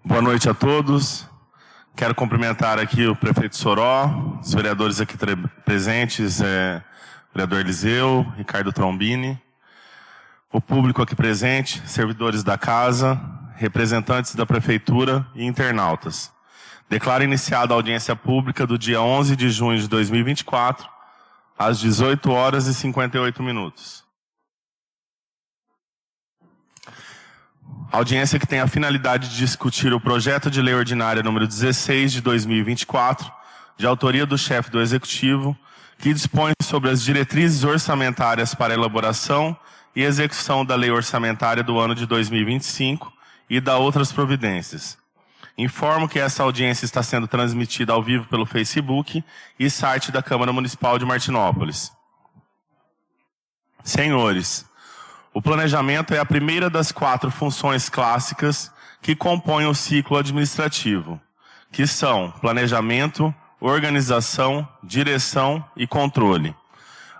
Boa noite a todos. Quero cumprimentar aqui o prefeito Soró, os vereadores aqui presentes, vereador Eliseu, Ricardo Trombini, o público aqui presente, servidores da casa, representantes da prefeitura e internautas. Declaro iniciada a audiência pública do dia 11 de junho de 2024, às 18 horas e 58 minutos. Audiência que tem a finalidade de discutir o projeto de lei ordinária número 16 de 2024, de autoria do chefe do Executivo, que dispõe sobre as diretrizes orçamentárias para elaboração e execução da lei orçamentária do ano de 2025 e da outras providências. Informo que essa audiência está sendo transmitida ao vivo pelo Facebook e site da Câmara Municipal de Martinópolis. Senhores, o planejamento é a primeira das 4 funções clássicas que compõem o ciclo administrativo, que são planejamento, organização, direção e controle.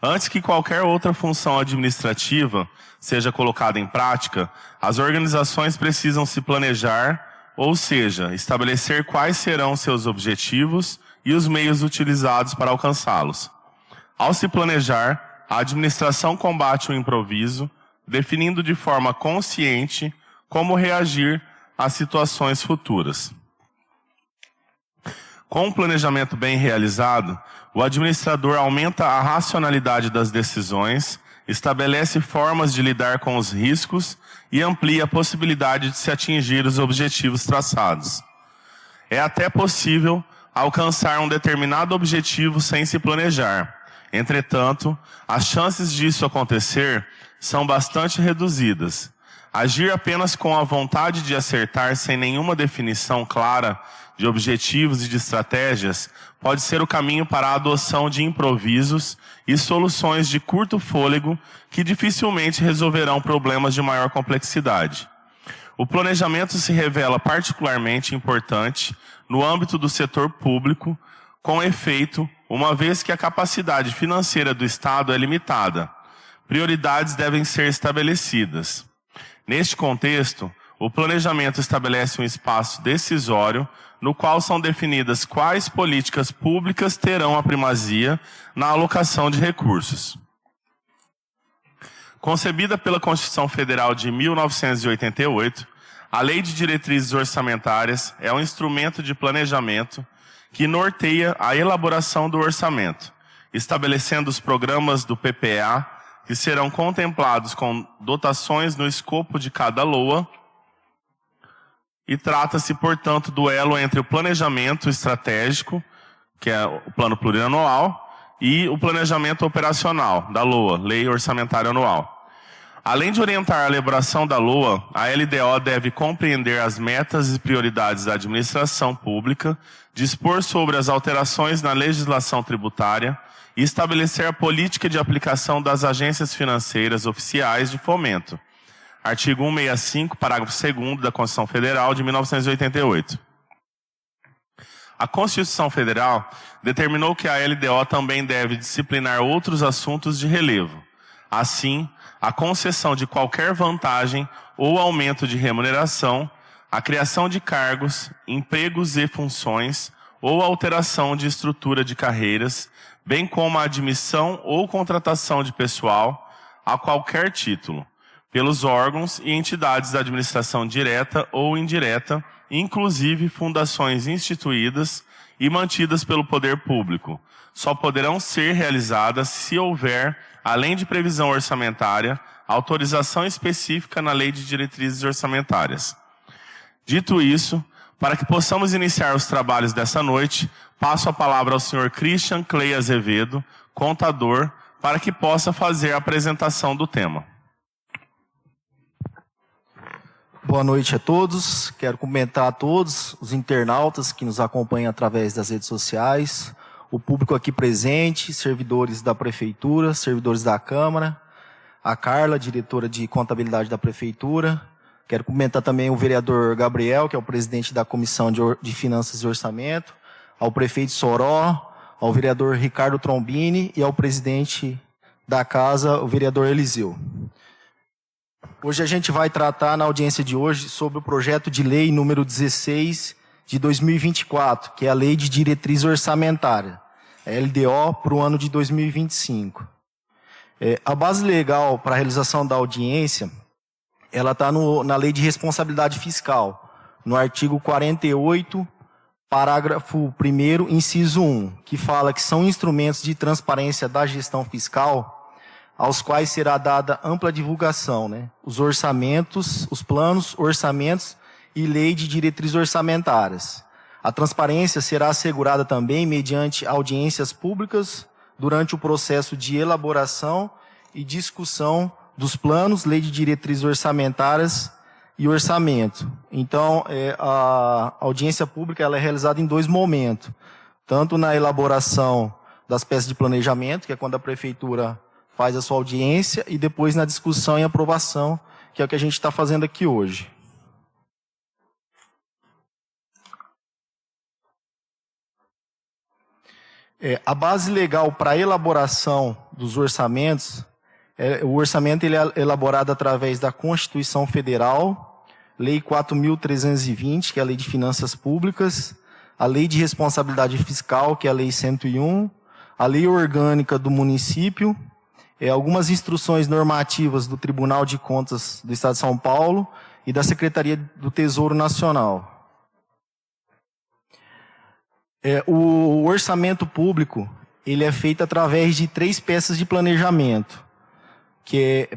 Antes que qualquer outra função administrativa seja colocada em prática, as organizações precisam se planejar, ou seja, estabelecer quais serão seus objetivos e os meios utilizados para alcançá-los. Ao se planejar, a administração combate o improviso, definindo de forma consciente como reagir às situações futuras. Com um planejamento bem realizado, o administrador aumenta a racionalidade das decisões, estabelece formas de lidar com os riscos e amplia a possibilidade de se atingir os objetivos traçados. É até possível alcançar um determinado objetivo sem se planejar. Entretanto, as chances disso acontecer são bastante reduzidas. Agir apenas com a vontade de acertar sem nenhuma definição clara de objetivos e de estratégias pode ser o caminho para a adoção de improvisos e soluções de curto fôlego que dificilmente resolverão problemas de maior complexidade. O planejamento se revela particularmente importante no âmbito do setor público, com efeito, uma vez que a capacidade financeira do Estado é limitada. Prioridades devem ser estabelecidas. Neste contexto, o planejamento estabelece um espaço decisório no qual são definidas quais políticas públicas terão a primazia na alocação de recursos. Concebida pela Constituição Federal de 1988, a Lei de Diretrizes Orçamentárias é um instrumento de planejamento que norteia a elaboração do orçamento, estabelecendo os programas do PPA, que serão contemplados com dotações no escopo de cada LOA, e trata-se, portanto, do elo entre o planejamento estratégico, que é o plano plurianual, e o planejamento operacional, da LOA, Lei Orçamentária Anual. Além de orientar a elaboração da LOA, a LDO deve compreender as metas e prioridades da administração pública, dispor sobre as alterações na legislação tributária e estabelecer a política de aplicação das agências financeiras oficiais de fomento. Artigo 165, parágrafo 2º da Constituição Federal de 1988. A Constituição Federal determinou que a LDO também deve disciplinar outros assuntos de relevo. Assim, a concessão de qualquer vantagem ou aumento de remuneração, a criação de cargos, empregos e funções, ou alteração de estrutura de carreiras, bem como a admissão ou contratação de pessoal a qualquer título, pelos órgãos e entidades da administração direta ou indireta, inclusive fundações instituídas e mantidas pelo poder público, só poderão ser realizadas se houver, além de previsão orçamentária, autorização específica na Lei de Diretrizes Orçamentárias. Dito isso, para que possamos iniciar os trabalhos dessa noite, passo a palavra ao senhor Christian Clay Azevedo, contador, para que possa fazer a apresentação do tema. Boa noite a todos. Quero cumprimentar a todos os internautas que nos acompanham através das redes sociais, o público aqui presente, servidores da Prefeitura, servidores da Câmara, a Carla, diretora de Contabilidade da Prefeitura. Quero cumprimentar também o vereador Gabriel, que é o presidente da Comissão de Finanças e Orçamento, ao prefeito Soró, ao vereador Ricardo Trombini e ao presidente da casa, o vereador Eliseu. Hoje a gente vai tratar na audiência de hoje sobre o projeto de lei número 16 de 2024, que é a Lei de Diretriz Orçamentária, a LDO, para o ano de 2025. A base legal para a realização da audiência, ela está na Lei de Responsabilidade Fiscal, no artigo 48, parágrafo 1º, inciso 1, que fala que são instrumentos de transparência da gestão fiscal aos quais será dada ampla divulgação, né? Os orçamentos, os planos, orçamentos e lei de diretrizes orçamentárias. A transparência será assegurada também mediante audiências públicas durante o processo de elaboração e discussão dos planos, lei de diretrizes orçamentárias e orçamento. Então, a audiência pública ela é realizada em 2 momentos. Tanto na elaboração das peças de planejamento, que é quando a prefeitura faz a sua audiência, e depois na discussão e aprovação, que é o que a gente está fazendo aqui hoje. A base legal para a elaboração dos orçamentos, o orçamento ele é elaborado através da Constituição Federal, Lei 4.320, que é a Lei de Finanças Públicas, a Lei de Responsabilidade Fiscal, que é a Lei 101, a Lei Orgânica do Município, algumas instruções normativas do Tribunal de Contas do Estado de São Paulo e da Secretaria do Tesouro Nacional. O orçamento público ele é feito através de 3 peças de planejamento.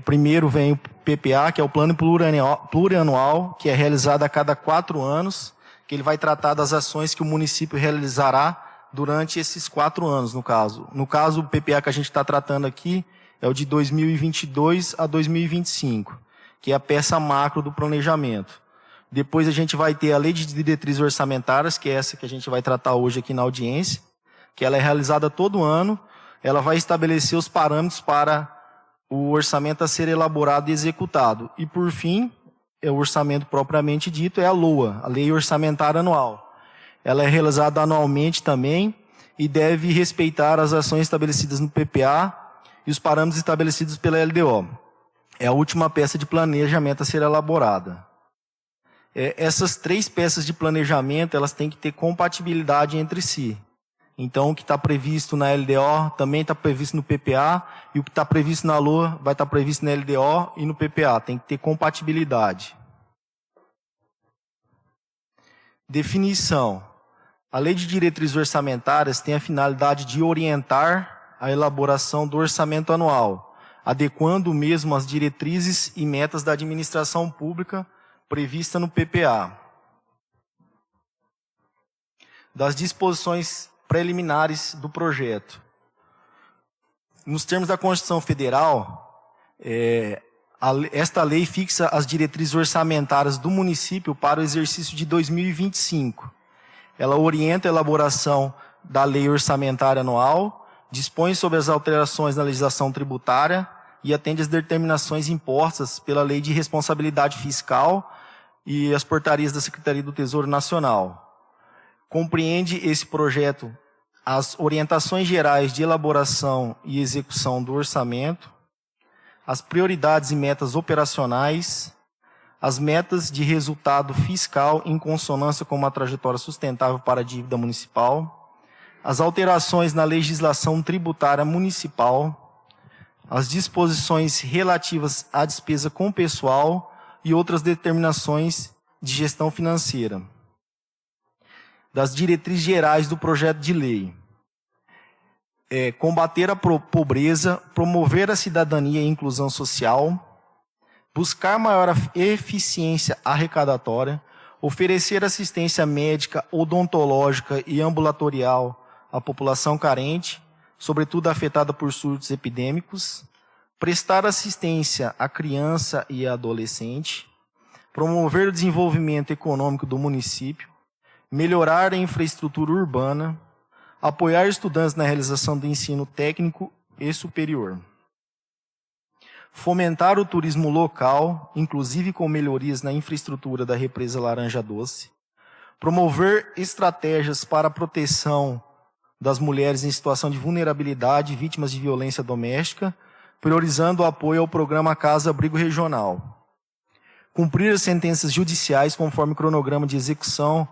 Primeiro vem o PPA, que é o Plano Plurianual, que é realizado a cada 4 anos, que ele vai tratar das ações que o município realizará durante esses 4 anos, no caso. No caso, o PPA que a gente está tratando aqui é o de 2022 a 2025, que é a peça macro do planejamento. Depois a gente vai ter a Lei de Diretrizes Orçamentárias, que é essa que a gente vai tratar hoje aqui na audiência, que ela é realizada todo ano. Ela vai estabelecer os parâmetros para o orçamento a ser elaborado e executado. E, por fim, o orçamento propriamente dito é a LOA, a Lei Orçamentária Anual. Ela é realizada anualmente também e deve respeitar as ações estabelecidas no PPA e os parâmetros estabelecidos pela LDO. É a última peça de planejamento a ser elaborada. Essas 3 peças de planejamento, elas têm que ter compatibilidade entre si. Então, o que está previsto na LDO também está previsto no PPA, e o que está previsto na LOA vai estar previsto na LDO e no PPA. Tem que ter compatibilidade. Definição. A Lei de Diretrizes Orçamentárias tem a finalidade de orientar a elaboração do orçamento anual, adequando o mesmo às diretrizes e metas da administração pública prevista no PPA. Das disposições preliminares do projeto. Nos termos da Constituição Federal, esta lei fixa as diretrizes orçamentárias do município para o exercício de 2025. Ela orienta a elaboração da lei orçamentária anual, dispõe sobre as alterações na legislação tributária e atende às determinações impostas pela Lei de Responsabilidade Fiscal e as portarias da Secretaria do Tesouro Nacional. Compreende esse projeto as orientações gerais de elaboração e execução do orçamento, as prioridades e metas operacionais, as metas de resultado fiscal em consonância com uma trajetória sustentável para a dívida municipal, as alterações na legislação tributária municipal, as disposições relativas à despesa com pessoal e outras determinações de gestão financeira. Das diretrizes gerais do projeto de lei. Combater a pobreza, promover a cidadania e inclusão social, buscar maior eficiência arrecadatória, oferecer assistência médica, odontológica e ambulatorial à população carente, sobretudo afetada por surtos epidêmicos, prestar assistência à criança e à adolescente, promover o desenvolvimento econômico do município, melhorar a infraestrutura urbana, apoiar estudantes na realização do ensino técnico e superior. Fomentar o turismo local, inclusive com melhorias na infraestrutura da represa Laranja Doce. Promover estratégias para a proteção das mulheres em situação de vulnerabilidade e vítimas de violência doméstica, priorizando o apoio ao programa Casa Abrigo Regional. cumprir as sentenças judiciais conforme cronograma de execução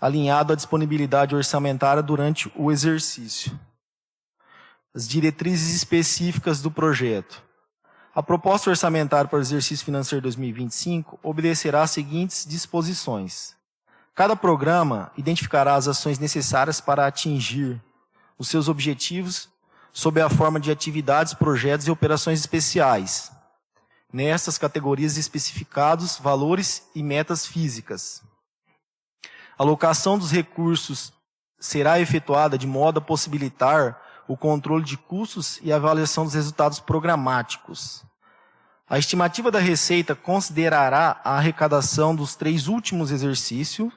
alinhado à disponibilidade orçamentária durante o exercício. As diretrizes específicas do projeto. A proposta orçamentária para o exercício financeiro 2025 obedecerá às seguintes disposições. Cada programa identificará as ações necessárias para atingir os seus objetivos sob a forma de atividades, projetos e operações especiais. Nessas categorias especificados valores e metas físicas. A alocação dos recursos será efetuada de modo a possibilitar o controle de custos e a avaliação dos resultados programáticos. A estimativa da receita considerará a arrecadação dos 3 últimos exercícios,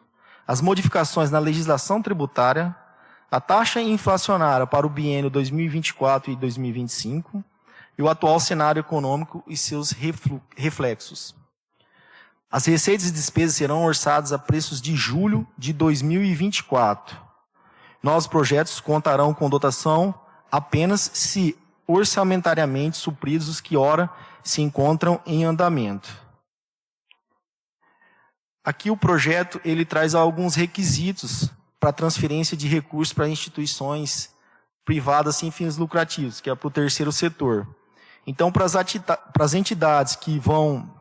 as modificações na legislação tributária, a taxa inflacionária para o biênio 2024 e 2025 e o atual cenário econômico e seus reflexos. As receitas e despesas serão orçadas a preços de julho de 2024. Novos projetos contarão com dotação apenas se orçamentariamente supridos os que ora se encontram em andamento. Aqui o projeto ele traz alguns requisitos para transferência de recursos para instituições privadas sem fins lucrativos, que é para o terceiro setor. Então, para as entidades que vão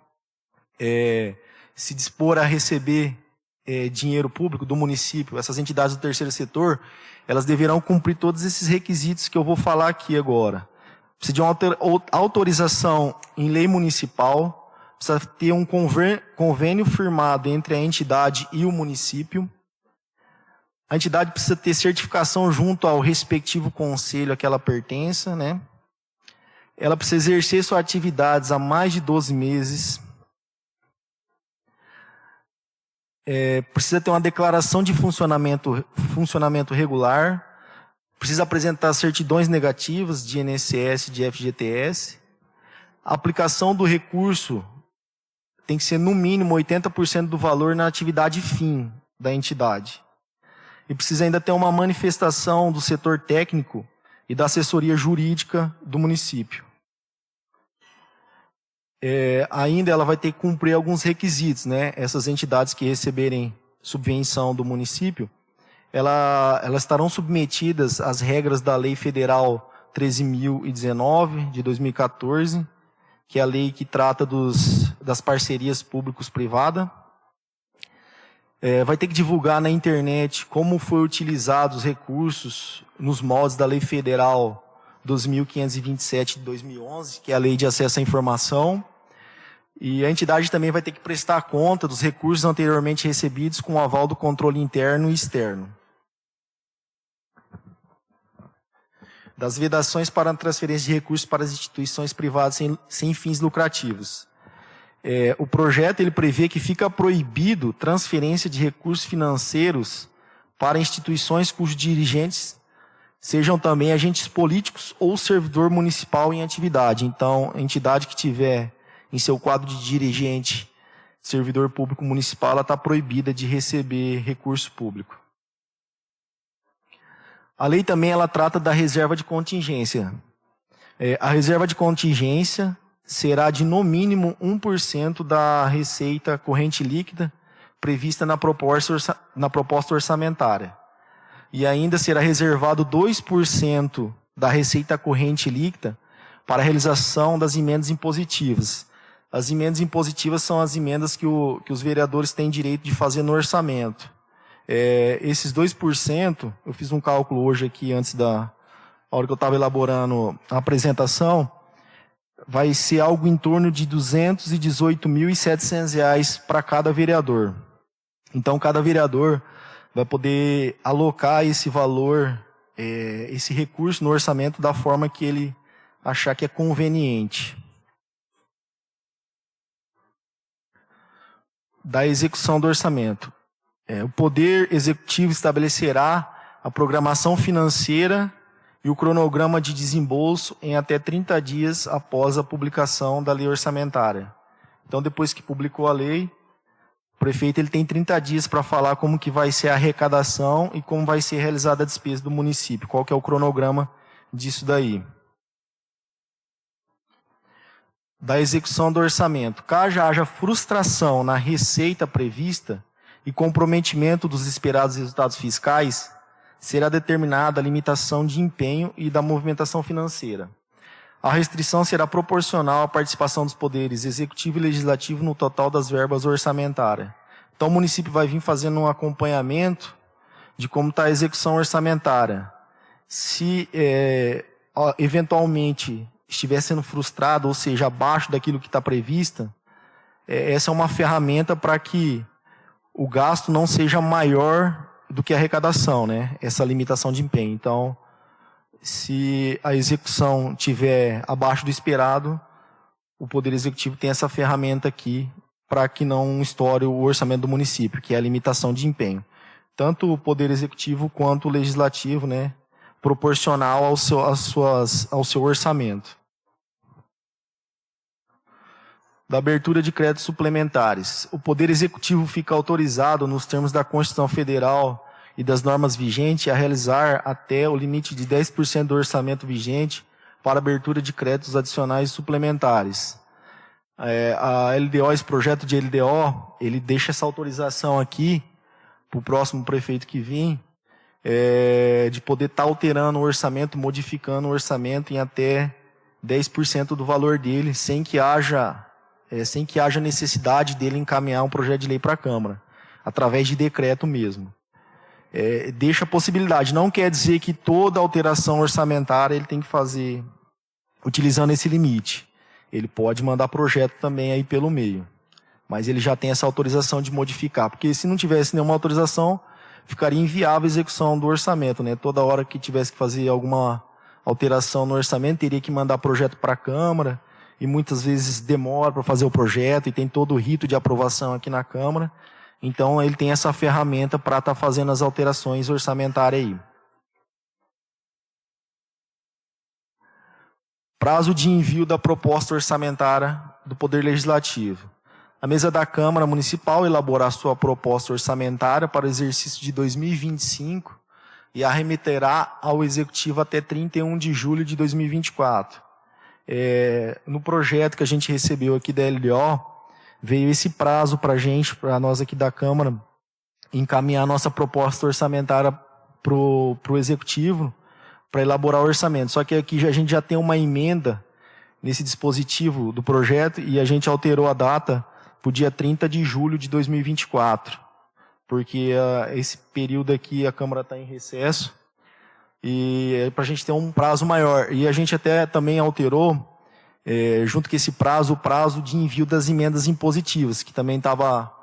se dispor a receber dinheiro público do município, essas entidades do terceiro setor, elas deverão cumprir todos esses requisitos que eu vou falar aqui agora. Precisa de uma autorização em lei municipal, precisa ter um convênio firmado entre a entidade e o município. A entidade precisa ter certificação junto ao respectivo conselho a que ela pertença, né? Ela precisa exercer suas atividades há mais de 12 meses. Precisa ter uma declaração de funcionamento regular, precisa apresentar certidões negativas de INSS e de FGTS. A aplicação do recurso tem que ser no mínimo 80% do valor na atividade fim da entidade. E precisa ainda ter uma manifestação do setor técnico e da assessoria jurídica do município. Ainda ela vai ter que cumprir alguns requisitos, né? Essas entidades que receberem subvenção do município, elas estarão submetidas às regras da Lei Federal 13.019, de 2014, que é a lei que trata das parcerias públicos-privadas. Vai ter que divulgar na internet como foi utilizados os recursos nos moldes da Lei Federal 2.527 de 2011, que é a Lei de Acesso à Informação. E a entidade também vai ter que prestar conta dos recursos anteriormente recebidos com o aval do controle interno e externo. Das vedações para a transferência de recursos para as instituições privadas sem fins lucrativos. O projeto ele prevê que fica proibido transferência de recursos financeiros para instituições cujos dirigentes sejam também agentes políticos ou servidor municipal em atividade. Então, a entidade que tiver em seu quadro de dirigente servidor público municipal, ela está proibida de receber recurso público. A lei também ela trata da reserva de contingência. A reserva de contingência será de no mínimo 1% da receita corrente líquida prevista na proposta orçamentária. E ainda será reservado 2% da receita corrente líquida para a realização das emendas impositivas. As emendas impositivas são as emendas que os vereadores têm direito de fazer no orçamento. Esses 2%, eu fiz um cálculo hoje aqui antes da hora que eu estava elaborando a apresentação, vai ser algo em torno de R$ 218.700 para cada vereador. Então, cada vereador vai poder alocar esse valor, esse recurso no orçamento da forma que ele achar que é conveniente. Da execução do orçamento. O Poder Executivo estabelecerá a programação financeira e o cronograma de desembolso em até 30 dias após a publicação da lei orçamentária. Então, depois que publicou a lei, o prefeito ele tem 30 dias para falar como que vai ser a arrecadação e como vai ser realizada a despesa do município, qual que é o cronograma disso daí. da execução do orçamento, caso haja frustração na receita prevista e comprometimento dos esperados resultados fiscais, será determinada a limitação de empenho e da movimentação financeira. A restrição será proporcional à participação dos poderes executivo e legislativo no total das verbas orçamentárias. Então, o município vai vir fazendo um acompanhamento de como está a execução orçamentária. Se eventualmente estiver sendo frustrado, ou seja, abaixo daquilo que está previsto, essa é uma ferramenta para que o gasto não seja maior do que a arrecadação, né? Essa limitação de empenho. Então, se a execução estiver abaixo do esperado, o Poder Executivo tem essa ferramenta aqui para que não estoure o orçamento do município, que é a limitação de empenho. Tanto o Poder Executivo quanto o Legislativo, né? Proporcional ao seu orçamento. Da abertura de créditos suplementares. O Poder Executivo fica autorizado, nos termos da Constituição Federal e das normas vigentes, a realizar até o limite de 10% do orçamento vigente para abertura de créditos adicionais suplementares. A LDO, esse projeto de LDO, ele deixa essa autorização aqui para o próximo prefeito que vir, de poder estar alterando o orçamento, modificando o orçamento em até 10% do valor dele, sem que haja necessidade dele encaminhar um projeto de lei para a Câmara, através de decreto mesmo. Deixa a possibilidade, não quer dizer que toda alteração orçamentária ele tem que fazer utilizando esse limite. Ele pode mandar projeto também aí pelo meio, mas ele já tem essa autorização de modificar, porque se não tivesse nenhuma autorização, ficaria inviável a execução do orçamento, né? Toda hora que tivesse que fazer alguma alteração no orçamento, teria que mandar projeto para a Câmara, e muitas vezes demora para fazer o projeto, e tem todo o rito de aprovação aqui na Câmara. Então, ele tem essa ferramenta para estar fazendo as alterações orçamentárias aí. Prazo de envio da proposta orçamentária do Poder Legislativo. A mesa da Câmara Municipal elaborará sua proposta orçamentária para o exercício de 2025 e a remeterá ao Executivo até 31 de julho de 2024. No projeto que a gente recebeu aqui da LDO, veio esse prazo para a gente, para nós aqui da Câmara, encaminhar a nossa proposta orçamentária para o Executivo, para elaborar o orçamento. Só que aqui a gente já tem uma emenda nesse dispositivo do projeto e a gente alterou a data para o dia 30 de julho de 2024, porque esse período aqui a Câmara está em recesso e para a gente ter um prazo maior. E a gente até também alterou, junto com esse prazo, o prazo de envio das emendas impositivas, que também estava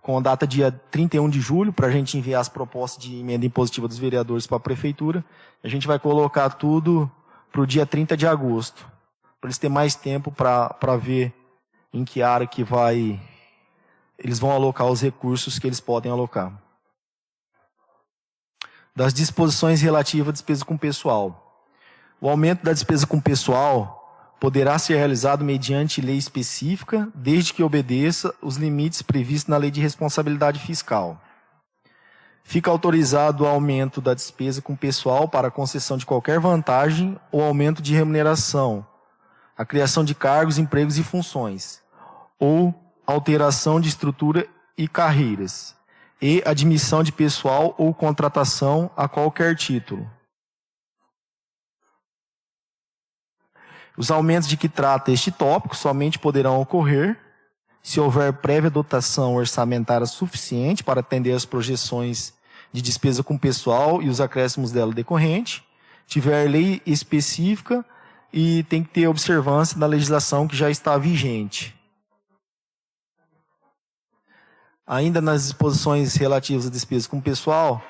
com a data dia 31 de julho, para a gente enviar as propostas de emenda impositiva dos vereadores para a Prefeitura. A gente vai colocar tudo para o dia 30 de agosto, para eles terem mais tempo para ver em que área que eles vão alocar os recursos que eles podem alocar. Das disposições relativas à despesa com pessoal. O aumento da despesa com pessoal poderá ser realizado mediante lei específica, desde que obedeça os limites previstos na Lei de Responsabilidade Fiscal. Fica autorizado o aumento da despesa com pessoal para a concessão de qualquer vantagem ou aumento de remuneração, a criação de cargos, empregos e funções, ou alteração de estrutura e carreiras, e admissão de pessoal ou contratação a qualquer título. Os aumentos de que trata este tópico somente poderão ocorrer se houver prévia dotação orçamentária suficiente para atender às projeções de despesa com pessoal e os acréscimos dela decorrente, tiver lei específica e tem que ter observância da legislação que já está vigente. Ainda nas disposições relativas à despesa com pessoal,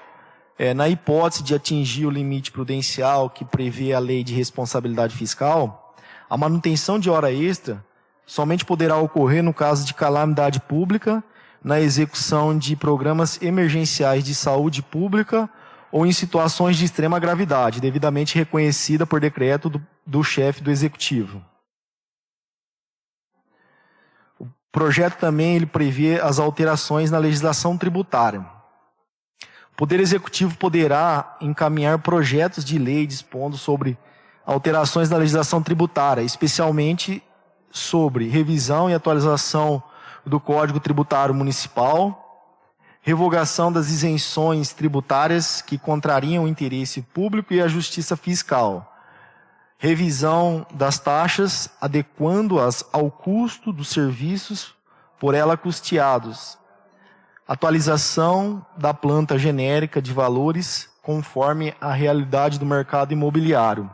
na hipótese de atingir o limite prudencial que prevê a Lei de Responsabilidade Fiscal, a manutenção de hora extra somente poderá ocorrer no caso de calamidade pública, na execução de programas emergenciais de saúde pública ou em situações de extrema gravidade, devidamente reconhecida por decreto do chefe do Executivo. O projeto também ele prevê as alterações na legislação tributária. O Poder Executivo poderá encaminhar projetos de lei dispondo sobre alterações na legislação tributária, especialmente sobre revisão e atualização do Código Tributário Municipal, revogação das isenções tributárias que contrariam o interesse público e a justiça fiscal, revisão das taxas, adequando-as ao custo dos serviços por ela custeados, atualização da planta genérica de valores conforme a realidade do mercado imobiliário,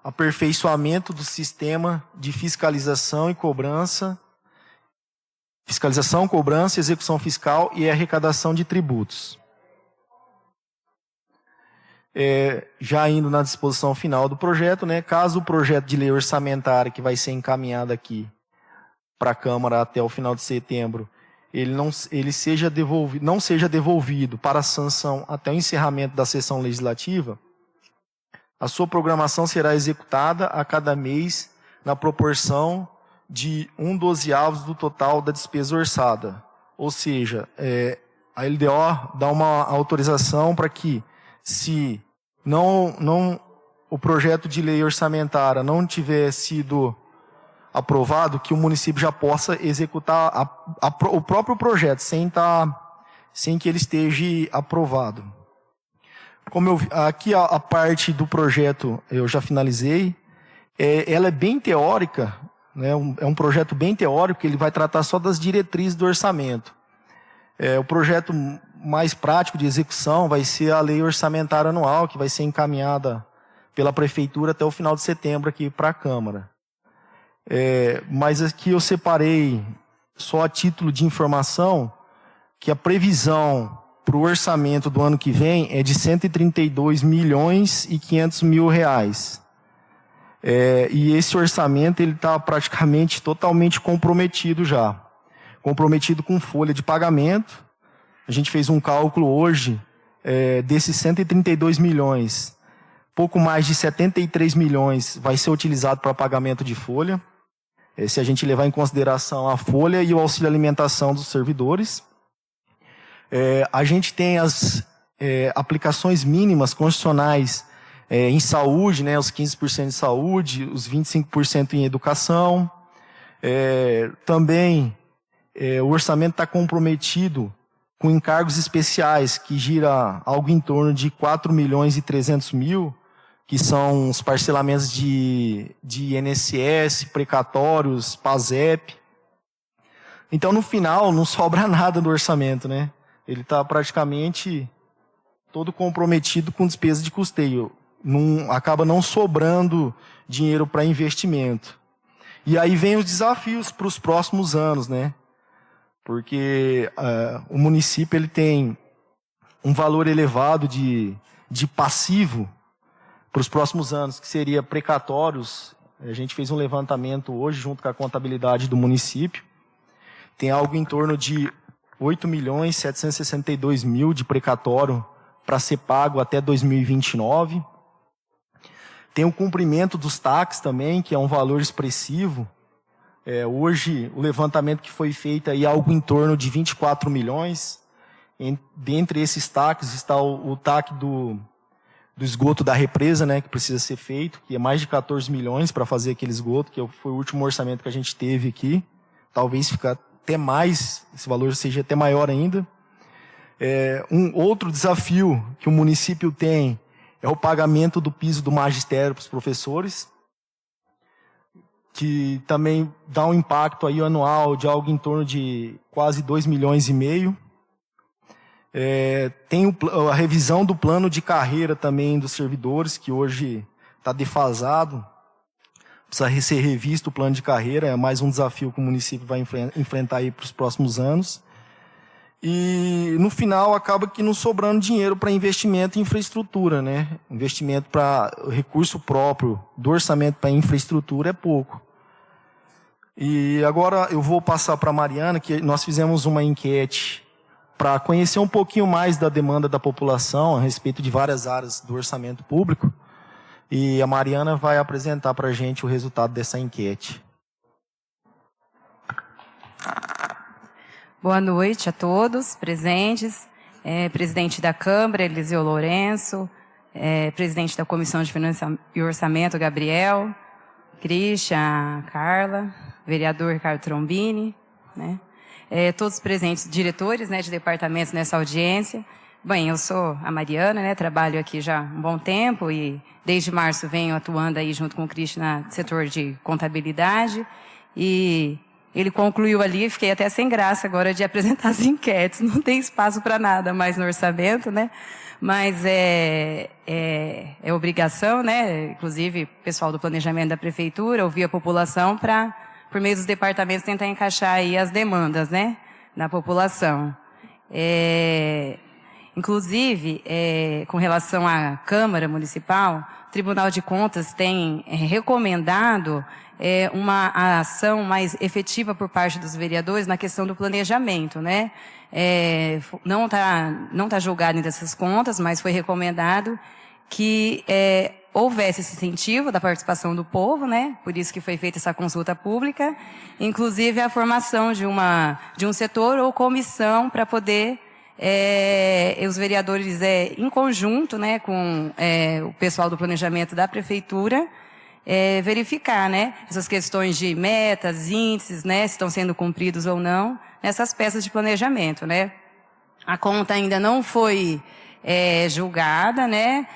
aperfeiçoamento do sistema de fiscalização, cobrança, execução fiscal e arrecadação de tributos. Já indo na disposição final do projeto, né, caso o projeto de lei orçamentária que vai ser encaminhado aqui para a Câmara até o final de setembro, ele não seja devolvido para a sanção até o encerramento da sessão legislativa, a sua programação será executada a cada mês na proporção de 1/12 do total da despesa orçada. Ou seja, a LDO dá uma autorização para que, se o projeto de lei orçamentária não tiver sido aprovado, que o município já possa executar o próprio projeto, sem que ele esteja aprovado. Aqui a parte do projeto eu já finalizei, ela é bem teórica, né, é um projeto bem teórico, ele vai tratar só das diretrizes do orçamento. O projeto mais prático de execução vai ser a lei orçamentária anual, que vai ser encaminhada pela Prefeitura até o final de setembro aqui para a Câmara. Mas aqui eu separei, só a título de informação, que a previsão para o orçamento do ano que vem é de 132.500.000 reais. E esse orçamento ele está praticamente totalmente comprometido já. Comprometido com folha de pagamento. A gente fez um cálculo hoje desses 132 milhões. Pouco mais de 73 milhões vai ser utilizado para pagamento de folha. Se a gente levar em consideração a folha e o auxílio alimentação dos servidores. A gente tem as aplicações mínimas constitucionais em saúde, né, os 15% de saúde, os 25% em educação. Também o orçamento está comprometido com encargos especiais, que gira algo em torno de 4.300.000, que são os parcelamentos de INSS, precatórios, PASEP. Então, no final, não sobra nada do orçamento, né? Ele está praticamente todo comprometido com despesa de custeio. Acaba não sobrando dinheiro para investimento. E aí vem os desafios para os próximos anos, né? Porque o município ele tem um valor elevado de passivo para os próximos anos, que seria precatórios. A gente fez um levantamento hoje junto com a contabilidade do município. Tem algo em torno de 8.762.000 de precatório para ser pago até 2029. Tem o cumprimento dos TACs também, que é um valor expressivo. Hoje, o levantamento que foi feito aí é algo em torno de 24 milhões. Dentre esses TACs está o TAC do esgoto da represa, né, que precisa ser feito, que é mais de 14 milhões para fazer aquele esgoto, que foi o último orçamento que a gente teve aqui. Talvez fique até mais, esse valor seja até maior ainda. Um outro desafio que o município tem é o pagamento do piso do magistério para os professores, que também dá um impacto aí anual de algo em torno de quase 2,5 milhões. Tem a revisão do plano de carreira também dos servidores, que hoje está defasado. Precisa ser revisto o plano de carreira, é mais um desafio que o município vai enfrentar aí para os próximos anos. E no final acaba que não sobrando dinheiro para investimento em infraestrutura, né? Investimento para recurso próprio do orçamento para infraestrutura é pouco. E agora eu vou passar para a Mariana, que nós fizemos uma enquete para conhecer um pouquinho mais da demanda da população a respeito de várias áreas do orçamento público. E a Mariana vai apresentar para a gente o resultado dessa enquete. Boa noite a todos presentes, presidente da Câmara, Eliseu Lourenço, presidente da Comissão de Finanças e Orçamento, Gabriel, Christian, a Carla, vereador Ricardo Trombini, né? Todos os presentes diretores, né, de departamentos nessa audiência. Bem, eu sou a Mariana, né, trabalho aqui já há um bom tempo e desde março venho atuando aí junto com o Christian no setor de contabilidade e ele concluiu ali, fiquei até sem graça agora de apresentar as enquetes, não tem espaço para nada mais no orçamento, né? Mas é obrigação, né? Inclusive, pessoal do planejamento da prefeitura, ouvir a população para, por meio dos departamentos, tentar encaixar aí as demandas, né? Da população. Inclusive, com relação à Câmara Municipal, o Tribunal de Contas tem recomendado uma ação mais efetiva por parte dos vereadores na questão do planejamento, né? Não tá julgado ainda essas contas, mas foi recomendado que houvesse esse incentivo da participação do povo, né? Por isso que foi feita essa consulta pública, inclusive a formação de um setor ou comissão para poder os vereadores em conjunto, né, com o pessoal do planejamento da prefeitura, verificar, né, essas questões de metas, índices, né, se estão sendo cumpridos ou não, nessas peças de planejamento, né. A conta ainda não foi julgada, né,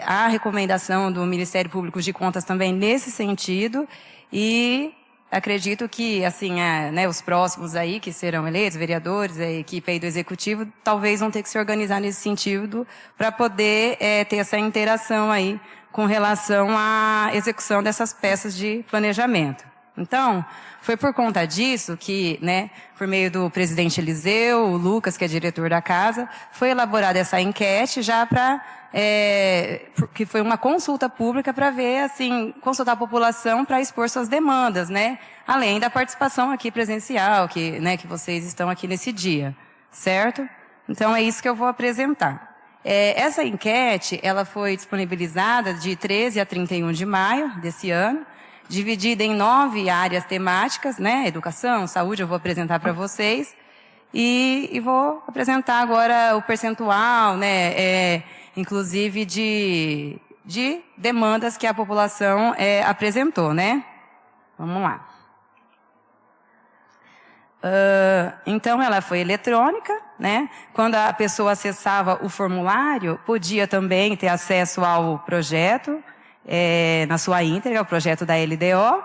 há recomendação do Ministério Público de Contas também nesse sentido e acredito que, assim, né, os próximos aí que serão eleitos, vereadores, a equipe aí do Executivo, talvez vão ter que se organizar nesse sentido para poder ter essa interação aí com relação à execução dessas peças de planejamento. Então, foi por conta disso que, né, por meio do presidente Eliseu, o Lucas, que é diretor da casa, foi elaborada essa enquete já para que foi uma consulta pública para ver, assim, consultar a população para expor suas demandas, né? Além da participação aqui presencial, que vocês estão aqui nesse dia, certo? Então, é isso que eu vou apresentar. Essa enquete, ela foi disponibilizada de 13 a 31 de maio desse ano, dividida em 9 áreas temáticas, né? Educação, saúde, eu vou apresentar para vocês. E vou apresentar agora o percentual, né? Inclusive de demandas que a população apresentou, né? Vamos lá. Então, ela foi eletrônica, né? Quando a pessoa acessava o formulário, podia também ter acesso ao projeto, na sua íntegra, o projeto da LDO,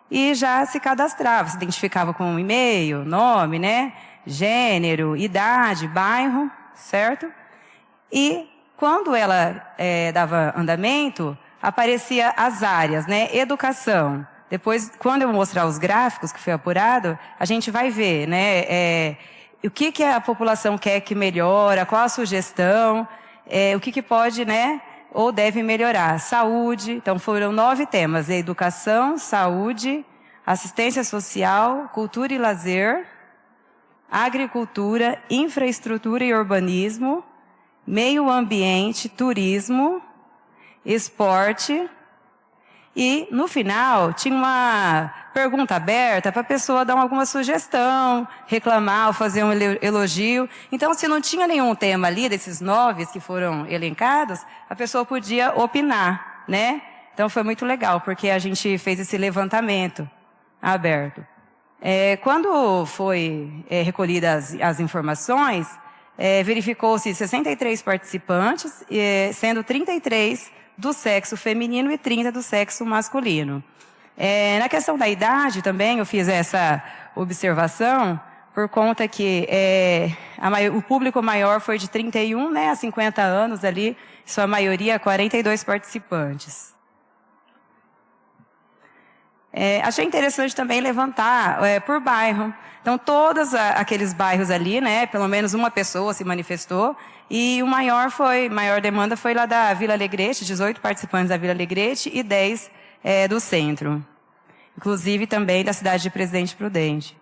e já se cadastrava, se identificava com um e-mail, nome, né? Gênero, idade, bairro, certo? E quando ela dava andamento, aparecia as áreas, né? Educação. Depois, quando eu mostrar os gráficos que foi apurado, a gente vai ver, né? O que a população quer que melhora, qual a sugestão, o que pode, né? Ou deve melhorar. Saúde. Então, foram 9 temas: educação, saúde, assistência social, cultura e lazer, agricultura, infraestrutura e urbanismo, meio ambiente, turismo, esporte. E, no final, tinha uma pergunta aberta para a pessoa dar alguma sugestão, reclamar ou fazer um elogio. Então, se não tinha nenhum tema ali, desses 9 que foram elencados, a pessoa podia opinar, né? Então, foi muito legal, porque a gente fez esse levantamento aberto. Quando foi recolhidas as informações, verificou-se 63 participantes, sendo 33 do sexo feminino e 30 do sexo masculino. Na questão da idade também, eu fiz essa observação, por conta que o público maior foi de 31, né, a 50 anos ali, sua maioria 42 participantes. Achei interessante também levantar por bairro. Então, todos aqueles bairros ali, né, pelo menos uma pessoa se manifestou, e maior demanda foi lá da Vila Alegrete, 18 participantes da Vila Alegrete e 10 do centro. Inclusive também da cidade de Presidente Prudente.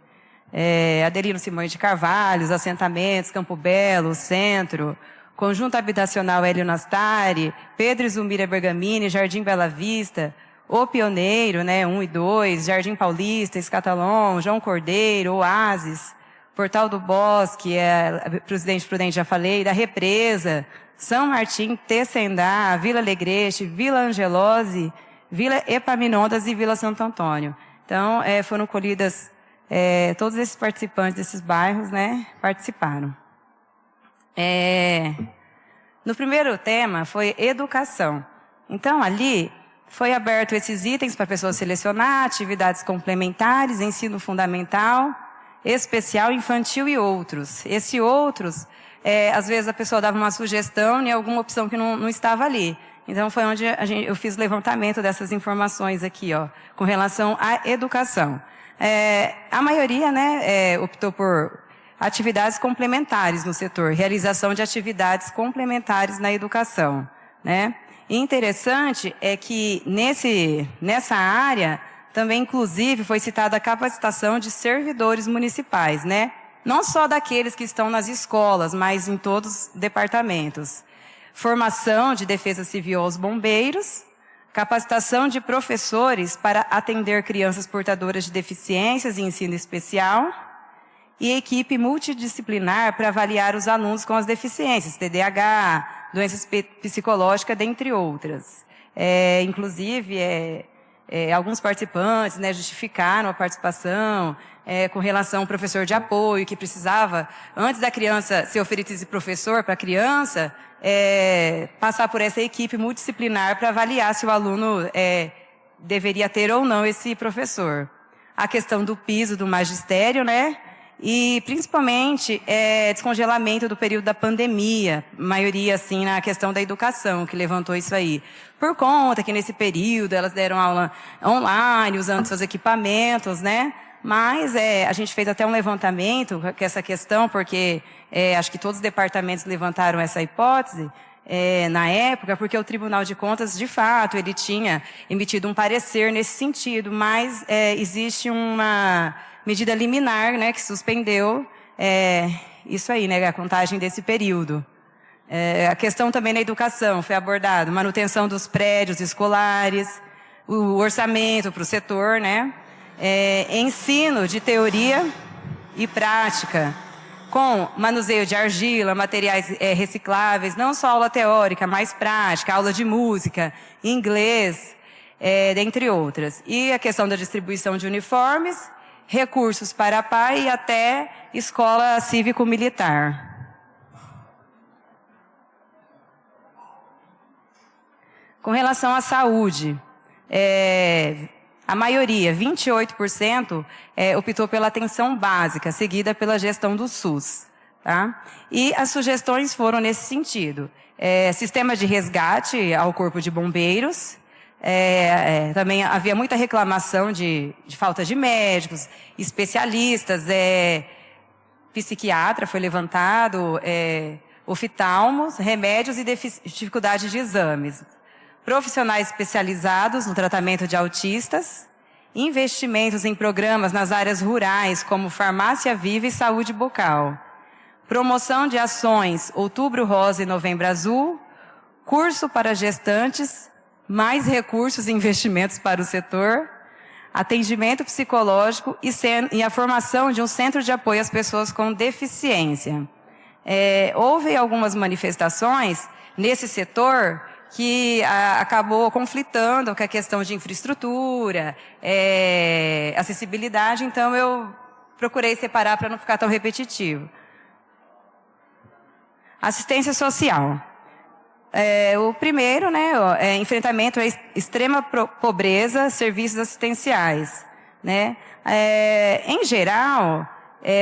Adelino Simões de Carvalho, os assentamentos, Campo Belo, Centro, Conjunto Habitacional Hélio Nastari, Pedro e Zulmira Bergamini, Jardim Bela Vista, O Pioneiro, né, 1 e 2, Jardim Paulista, Escatalon, João Cordeiro, Oásis, Portal do Bosque, Presidente Prudente, já falei, da Represa, São Martim, Tecendá, Vila Alegrete, Vila Angelose, Vila Epaminondas e Vila Santo Antônio. Então, foram colhidas, todos esses participantes desses bairros, né, participaram. No primeiro tema foi educação. Então, ali foi aberto esses itens para a pessoa selecionar, atividades complementares, ensino fundamental, especial, infantil e outros. Esse outros, às vezes a pessoa dava uma sugestão e alguma opção que não estava ali. Então, foi onde eu fiz o levantamento dessas informações aqui, ó, com relação à educação. A maioria, né, optou por atividades complementares no setor, realização de atividades complementares na educação, né? E interessante é que nessa área também, inclusive, foi citada a capacitação de servidores municipais, né? Não só daqueles que estão nas escolas, mas em todos os departamentos. Formação de defesa civil aos bombeiros, capacitação de professores para atender crianças portadoras de deficiências e ensino especial, e equipe multidisciplinar para avaliar os alunos com as deficiências, TDAH, doenças psicológicas, dentre outras. Inclusive, alguns participantes, né, justificaram a participação com relação ao professor de apoio, que precisava, antes da criança ser oferecido esse professor para a criança, passar por essa equipe multidisciplinar para avaliar se o aluno deveria ter ou não esse professor. A questão do piso do magistério, né? E, principalmente, descongelamento do período da pandemia, maioria, assim, na questão da educação, que levantou isso aí. Por conta que, nesse período, elas deram aula online, usando seus equipamentos, né? Mas, a gente fez até um levantamento com essa questão, porque acho que todos os departamentos levantaram essa hipótese, na época, porque o Tribunal de Contas, de fato, ele tinha emitido um parecer nesse sentido, mas existe uma medida liminar, né, que suspendeu isso aí, né, a contagem desse período. A questão também na educação foi abordada, manutenção dos prédios escolares, o orçamento para o setor, né, ensino de teoria e prática, com manuseio de argila, materiais recicláveis, não só aula teórica, mas prática, aula de música, inglês, dentre outras. E a questão da distribuição de uniformes, recursos para a PAI e até escola cívico-militar. Com relação à saúde, a maioria, 28%, optou pela atenção básica, seguida pela gestão do SUS. Tá? E as sugestões foram nesse sentido. Sistema de resgate ao Corpo de Bombeiros. Também havia muita reclamação de falta de médicos, especialistas, psiquiatra foi levantado, oftalmos, remédios e dificuldade de exames. Profissionais especializados no tratamento de autistas, investimentos em programas nas áreas rurais, como farmácia viva e saúde bucal, promoção de ações Outubro Rosa e Novembro Azul, curso para gestantes, mais recursos e investimentos para o setor, atendimento psicológico e a formação de um centro de apoio às pessoas com deficiência. Houve algumas manifestações nesse setor que acabou conflitando com a questão de infraestrutura, acessibilidade, então eu procurei separar para não ficar tão repetitivo. Assistência social. O primeiro, né, enfrentamento à extrema pobreza, serviços assistenciais, né? Em geral,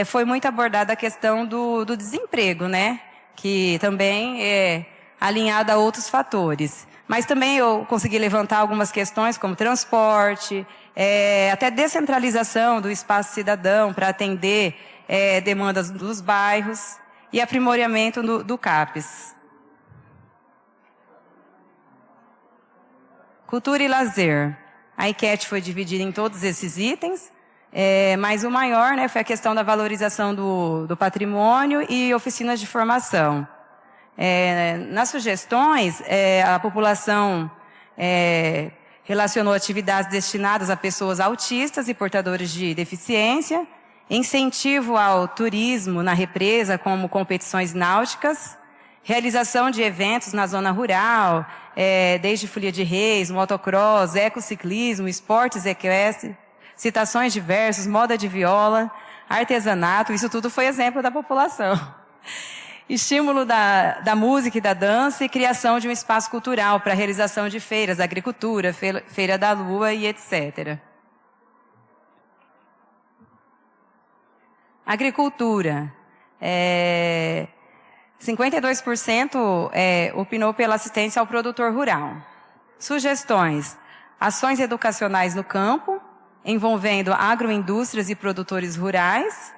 foi muito abordada a questão do desemprego, né? Que também é alinhada a outros fatores. Mas também eu consegui levantar algumas questões como transporte, até descentralização do espaço cidadão para atender demandas dos bairros e aprimoramento do CAPES. Cultura e lazer. A enquete foi dividida em todos esses itens, mas o maior, né, foi a questão da valorização do patrimônio e oficinas de formação. Nas sugestões, a população relacionou atividades destinadas a pessoas autistas e portadores de deficiência, incentivo ao turismo na represa, como competições náuticas, realização de eventos na zona rural, desde folia de reis, motocross, ecociclismo, esportes equestres, citações de versos, moda de viola, artesanato, isso tudo foi exemplo da população. Estímulo da música e da dança e criação de um espaço cultural para a realização de feiras, agricultura, feira da lua e etc. Agricultura. 52% opinou pela assistência ao produtor rural. Sugestões. Ações educacionais no campo, envolvendo agroindústrias e produtores rurais,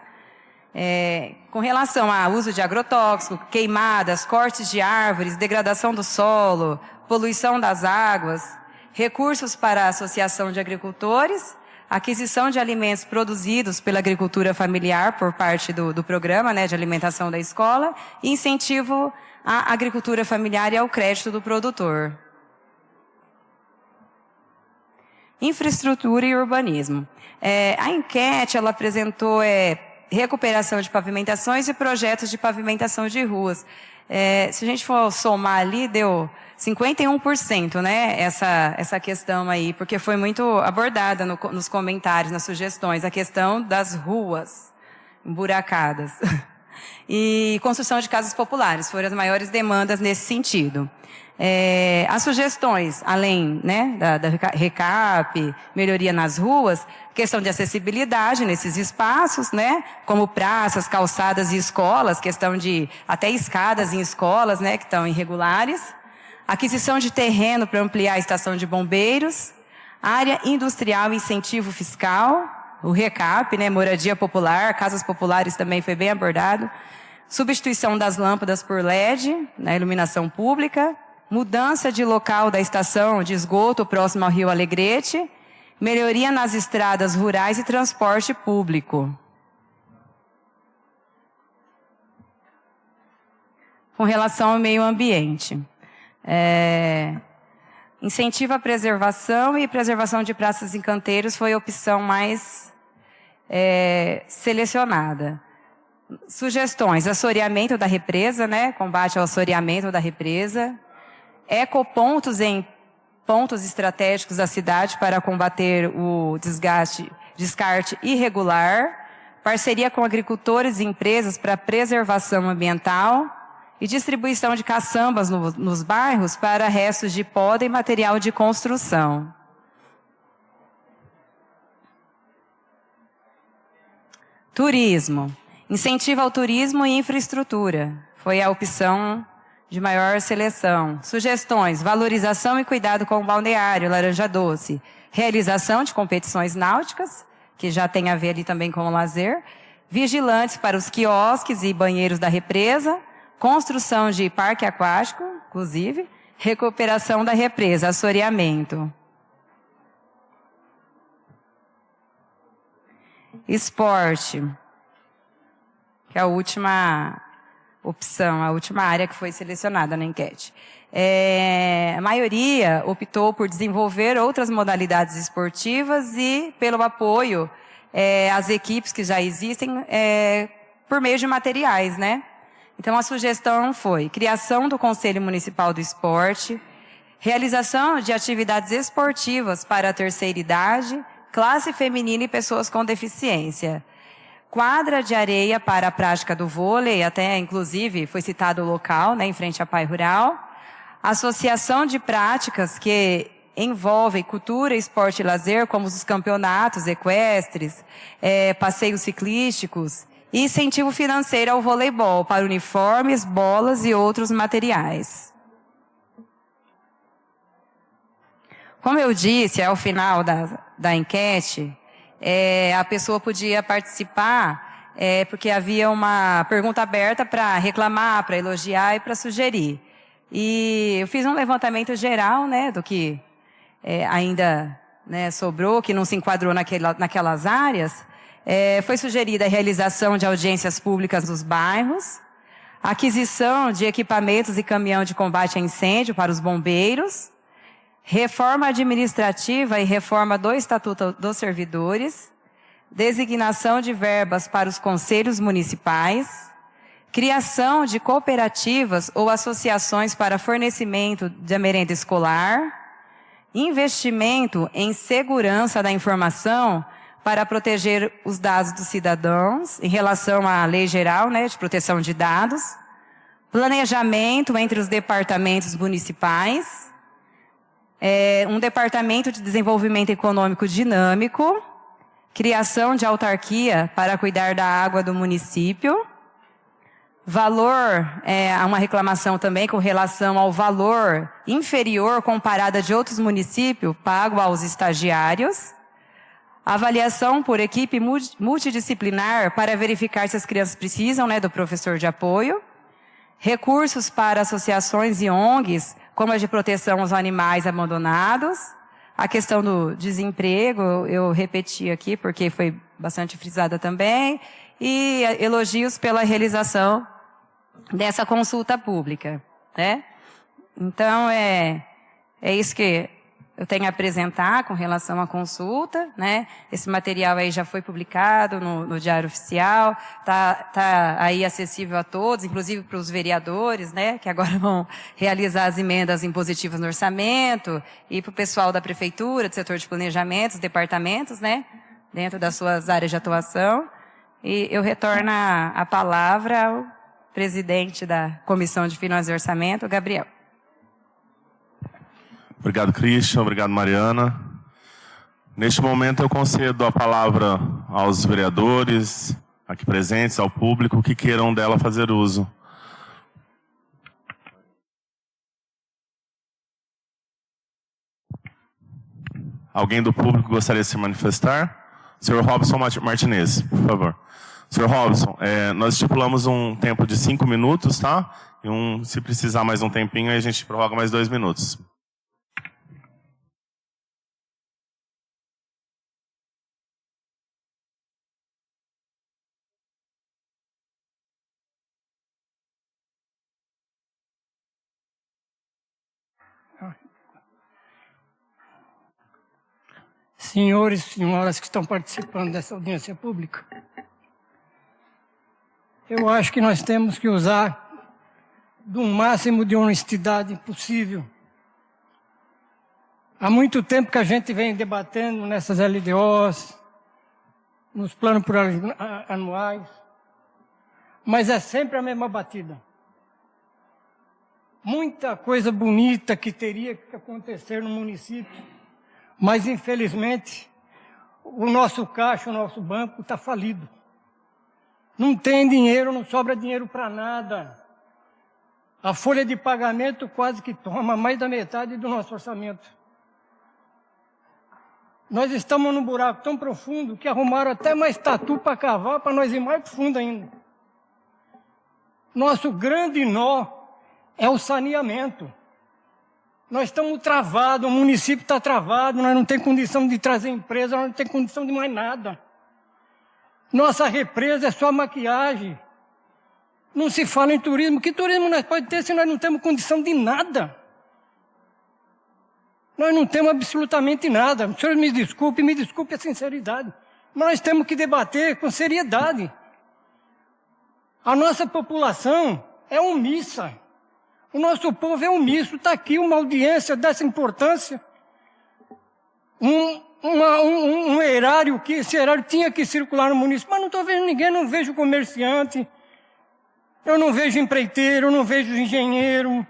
com relação ao uso de agrotóxicos, queimadas, cortes de árvores, degradação do solo, poluição das águas, recursos para a associação de agricultores, aquisição de alimentos produzidos pela agricultura familiar por parte do programa, de alimentação da escola, e incentivo à agricultura familiar e ao crédito do produtor. Infraestrutura e urbanismo. A enquete, ela apresentou recuperação de pavimentações e projetos de pavimentação de ruas. Se a gente for somar ali, deu 51%, essa questão aí, porque foi muito abordada nos comentários, nas sugestões, a questão das ruas emburacadas. E construção de casas populares, foram as maiores demandas nesse sentido. As sugestões, além da recap, melhoria nas ruas, questão de acessibilidade nesses espaços, como praças, calçadas e escolas, questão de até escadas em escolas, que estão irregulares, aquisição de terreno para ampliar a estação de bombeiros, área industrial e incentivo fiscal, o recap, moradia popular, casas populares também foi bem abordado, substituição das lâmpadas por LED na iluminação pública, mudança de local da estação de esgoto próximo ao Rio Alegrete, melhoria nas estradas rurais e transporte público. Com relação ao meio ambiente, incentivo à preservação e preservação de praças e canteiros foi a opção mais selecionada. Sugestões: assoreamento da represa, combate ao assoreamento da represa, ecopontos em pontos estratégicos da cidade para combater o descarte irregular, parceria com agricultores e empresas para preservação ambiental e distribuição de caçambas nos bairros para restos de poda e material de construção. Turismo. Incentivo ao turismo e infraestrutura. Foi a opção de maior seleção. Sugestões: valorização e cuidado com o balneário, Laranja Doce. Realização de competições náuticas, que já tem a ver ali também com o lazer. Vigilantes para os quiosques e banheiros da represa. Construção de parque aquático, inclusive. Recuperação da represa, assoreamento. Esporte, que é a última opção, a última área que foi selecionada na enquete. A maioria optou por desenvolver outras modalidades esportivas e pelo apoio às equipes que já existem por meio de materiais, Então, a sugestão foi criação do Conselho Municipal do Esporte, realização de atividades esportivas para a terceira idade, classe feminina e pessoas com deficiência. Quadra de areia para a prática do vôlei, até inclusive foi citado o local, em frente à Pai Rural. Associação de práticas que envolvem cultura, esporte e lazer, como os campeonatos equestres, passeios ciclísticos, e incentivo financeiro ao voleibol, para uniformes, bolas e outros materiais. Como eu disse, ao final da enquete, a pessoa podia participar, porque havia uma pergunta aberta para reclamar, para elogiar e para sugerir. E eu fiz um levantamento geral, do que ainda sobrou, que não se enquadrou naquelas áreas. Foi sugerida a realização de audiências públicas nos bairros, aquisição de equipamentos e caminhão de combate a incêndio para os bombeiros, reforma administrativa e reforma do Estatuto dos Servidores, designação de verbas para os conselhos municipais, criação de cooperativas ou associações para fornecimento de merenda escolar, investimento em segurança da informação para proteger os dados dos cidadãos em relação à Lei Geral, né, de Proteção de Dados, planejamento entre os departamentos municipais, um departamento de desenvolvimento econômico dinâmico, criação de autarquia para cuidar da água do município, valor, há uma reclamação também com relação ao valor inferior comparado a de outros municípios pago aos estagiários, avaliação por equipe multidisciplinar para verificar se as crianças precisam, né, do professor de apoio, recursos para associações e ONGs, como a de proteção aos animais abandonados, a questão do desemprego, eu repeti aqui porque foi bastante frisada também, e elogios pela realização dessa consulta pública, né? Então, é isso que eu tenho a apresentar com relação à consulta, né? Esse material aí já foi publicado no Diário Oficial, tá aí acessível a todos, inclusive para os vereadores, né? Que agora vão realizar as emendas impositivas no orçamento, e para o pessoal da prefeitura, do setor de planejamento, os departamentos, né? Dentro das suas áreas de atuação. E eu retorno a palavra ao presidente da Comissão de Finanças e Orçamento, Gabriel. Obrigado, Christian. Obrigado, Mariana. Neste momento, eu concedo a palavra aos vereadores aqui presentes, ao público, que queiram dela fazer uso. Alguém do público gostaria de se manifestar? Senhor Robson Martinez, por favor. Senhor Robson, nós estipulamos um tempo de 5 minutos, tá? E se precisar mais um tempinho, aí a gente prorroga mais 2 minutos. Senhores e senhoras que estão participando dessa audiência pública, eu acho que nós temos que usar do máximo de honestidade possível. Há muito tempo que a gente vem debatendo nessas LDOs, nos planos anuais, mas é sempre a mesma batida. Muita coisa bonita que teria que acontecer no município, mas infelizmente o nosso caixa, o nosso banco está falido. Não tem dinheiro, não sobra dinheiro para nada. A folha de pagamento quase que toma mais da metade do nosso orçamento. Nós estamos num buraco tão profundo que arrumaram até mais tatu para cavar, para nós ir mais profundo ainda. Nosso grande nó é o saneamento. Nós estamos travados, o município está travado, nós não temos condição de trazer empresa, nós não temos condição de mais nada. Nossa represa é só maquiagem. Não se fala em turismo. Que turismo nós podemos ter se nós não temos condição de nada? Nós não temos absolutamente nada. O senhor me desculpe a sinceridade. Nós temos que debater com seriedade. A nossa população é omissa. O nosso povo é omisso. Está aqui uma audiência dessa importância. Um erário, que esse erário tinha que circular no município, mas não estou vendo ninguém, não vejo comerciante, eu não vejo empreiteiro, eu não vejo engenheiro,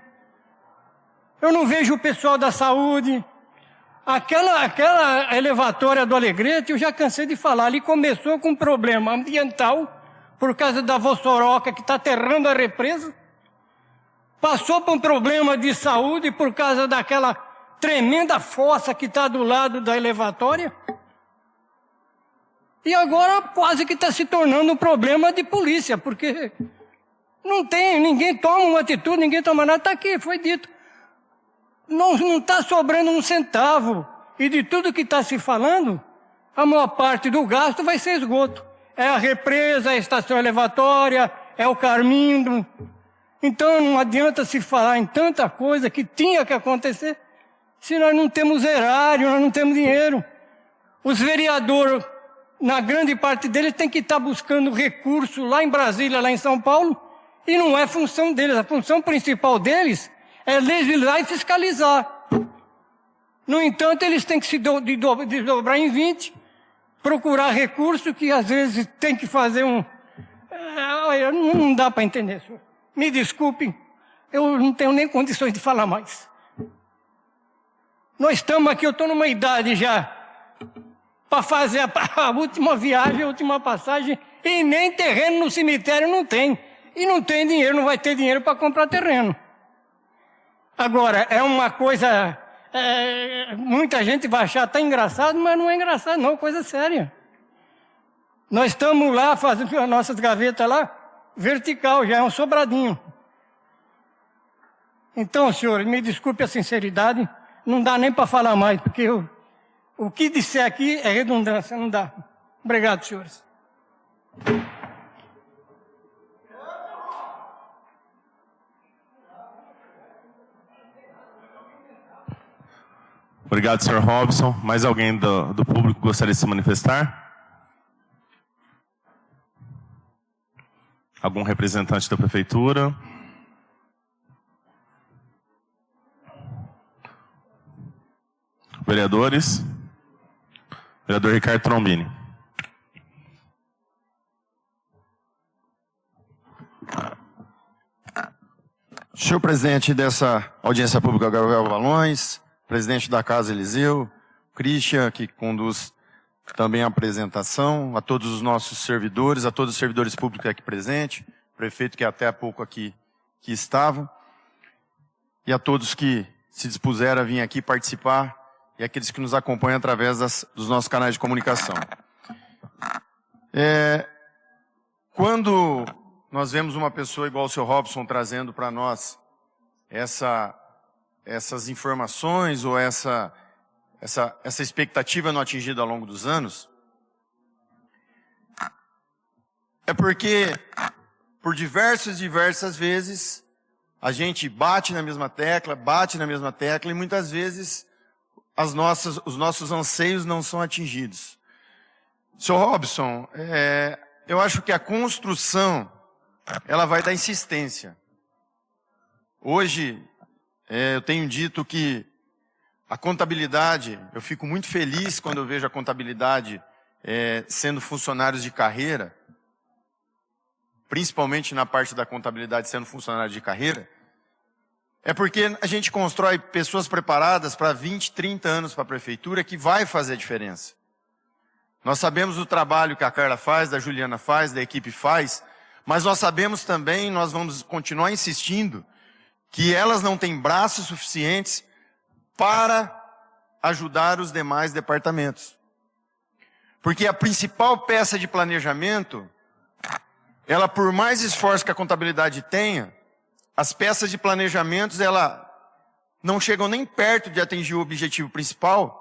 eu não vejo o pessoal da saúde. Aquela elevatória do Alegrete, eu já cansei de falar, ali começou com um problema ambiental, por causa da vossoroca que está aterrando a represa, passou por um problema de saúde por causa daquela tremenda fossa que está do lado da elevatória. E agora quase que está se tornando um problema de polícia, porque ninguém toma uma atitude, ninguém toma nada. Está aqui, foi dito. Não está sobrando um centavo. E de tudo que está se falando, a maior parte do gasto vai ser esgoto. É a represa, é a estação elevatória, é o Carmindo. Então não adianta se falar em tanta coisa que tinha que acontecer, se nós não temos erário, nós não temos dinheiro. Os vereadores, na grande parte deles, têm que estar buscando recurso lá em Brasília, lá em São Paulo, E não é função deles. A função principal deles é legislar e fiscalizar. No entanto, eles têm que se desdobrar em 20, procurar recurso que às vezes tem que fazer não dá para entender, senhor. Me desculpem, eu não tenho nem condições de falar mais. Nós estamos aqui, eu estou numa idade já para fazer a última viagem, a última passagem, e nem terreno no cemitério não tem. E não tem dinheiro, não vai ter dinheiro para comprar terreno. Agora, é uma coisa... muita gente vai achar até engraçado, mas não é engraçado não, coisa séria. Nós estamos lá fazendo as nossas gavetas lá, vertical, já é um sobradinho. Então, senhor, me desculpe a sinceridade, não dá nem para falar mais, porque o que disser aqui é redundância, não dá. Obrigado, senhores. Obrigado, Sr. Robson. Mais alguém do público gostaria de se manifestar? Algum representante da prefeitura? Vereadores? Vereador Ricardo Trombini. Senhor presidente dessa audiência pública, Gabriel Valões, presidente da Casa Eliseu, Christian, que conduz também a apresentação, a todos os nossos servidores, a todos os servidores públicos aqui presentes, prefeito que até há pouco aqui que estavam, e a todos que se dispuseram a vir aqui participar, e aqueles que nos acompanham através dos nossos canais de comunicação. Quando nós vemos uma pessoa igual o Sr. Robson trazendo para nós essas informações ou essa expectativa não atingida ao longo dos anos, é porque por diversas vezes a gente bate na mesma tecla e muitas vezes os nossos anseios não são atingidos. Sr. Robson, eu acho que a construção ela vai dar insistência. Hoje, eu tenho dito que a contabilidade, eu fico muito feliz quando eu vejo a contabilidade sendo funcionários de carreira, principalmente na parte da contabilidade sendo funcionário de carreira, é porque a gente constrói pessoas preparadas para 20, 30 anos para a prefeitura que vai fazer a diferença. Nós sabemos do trabalho que a Carla faz, da Juliana faz, da equipe faz, mas nós sabemos também, nós vamos continuar insistindo, que elas não têm braços suficientes para ajudar os demais departamentos. Porque a principal peça de planejamento, ela por mais esforço que a contabilidade tenha, as peças de planejamento, ela não chegam nem perto de atingir o objetivo principal,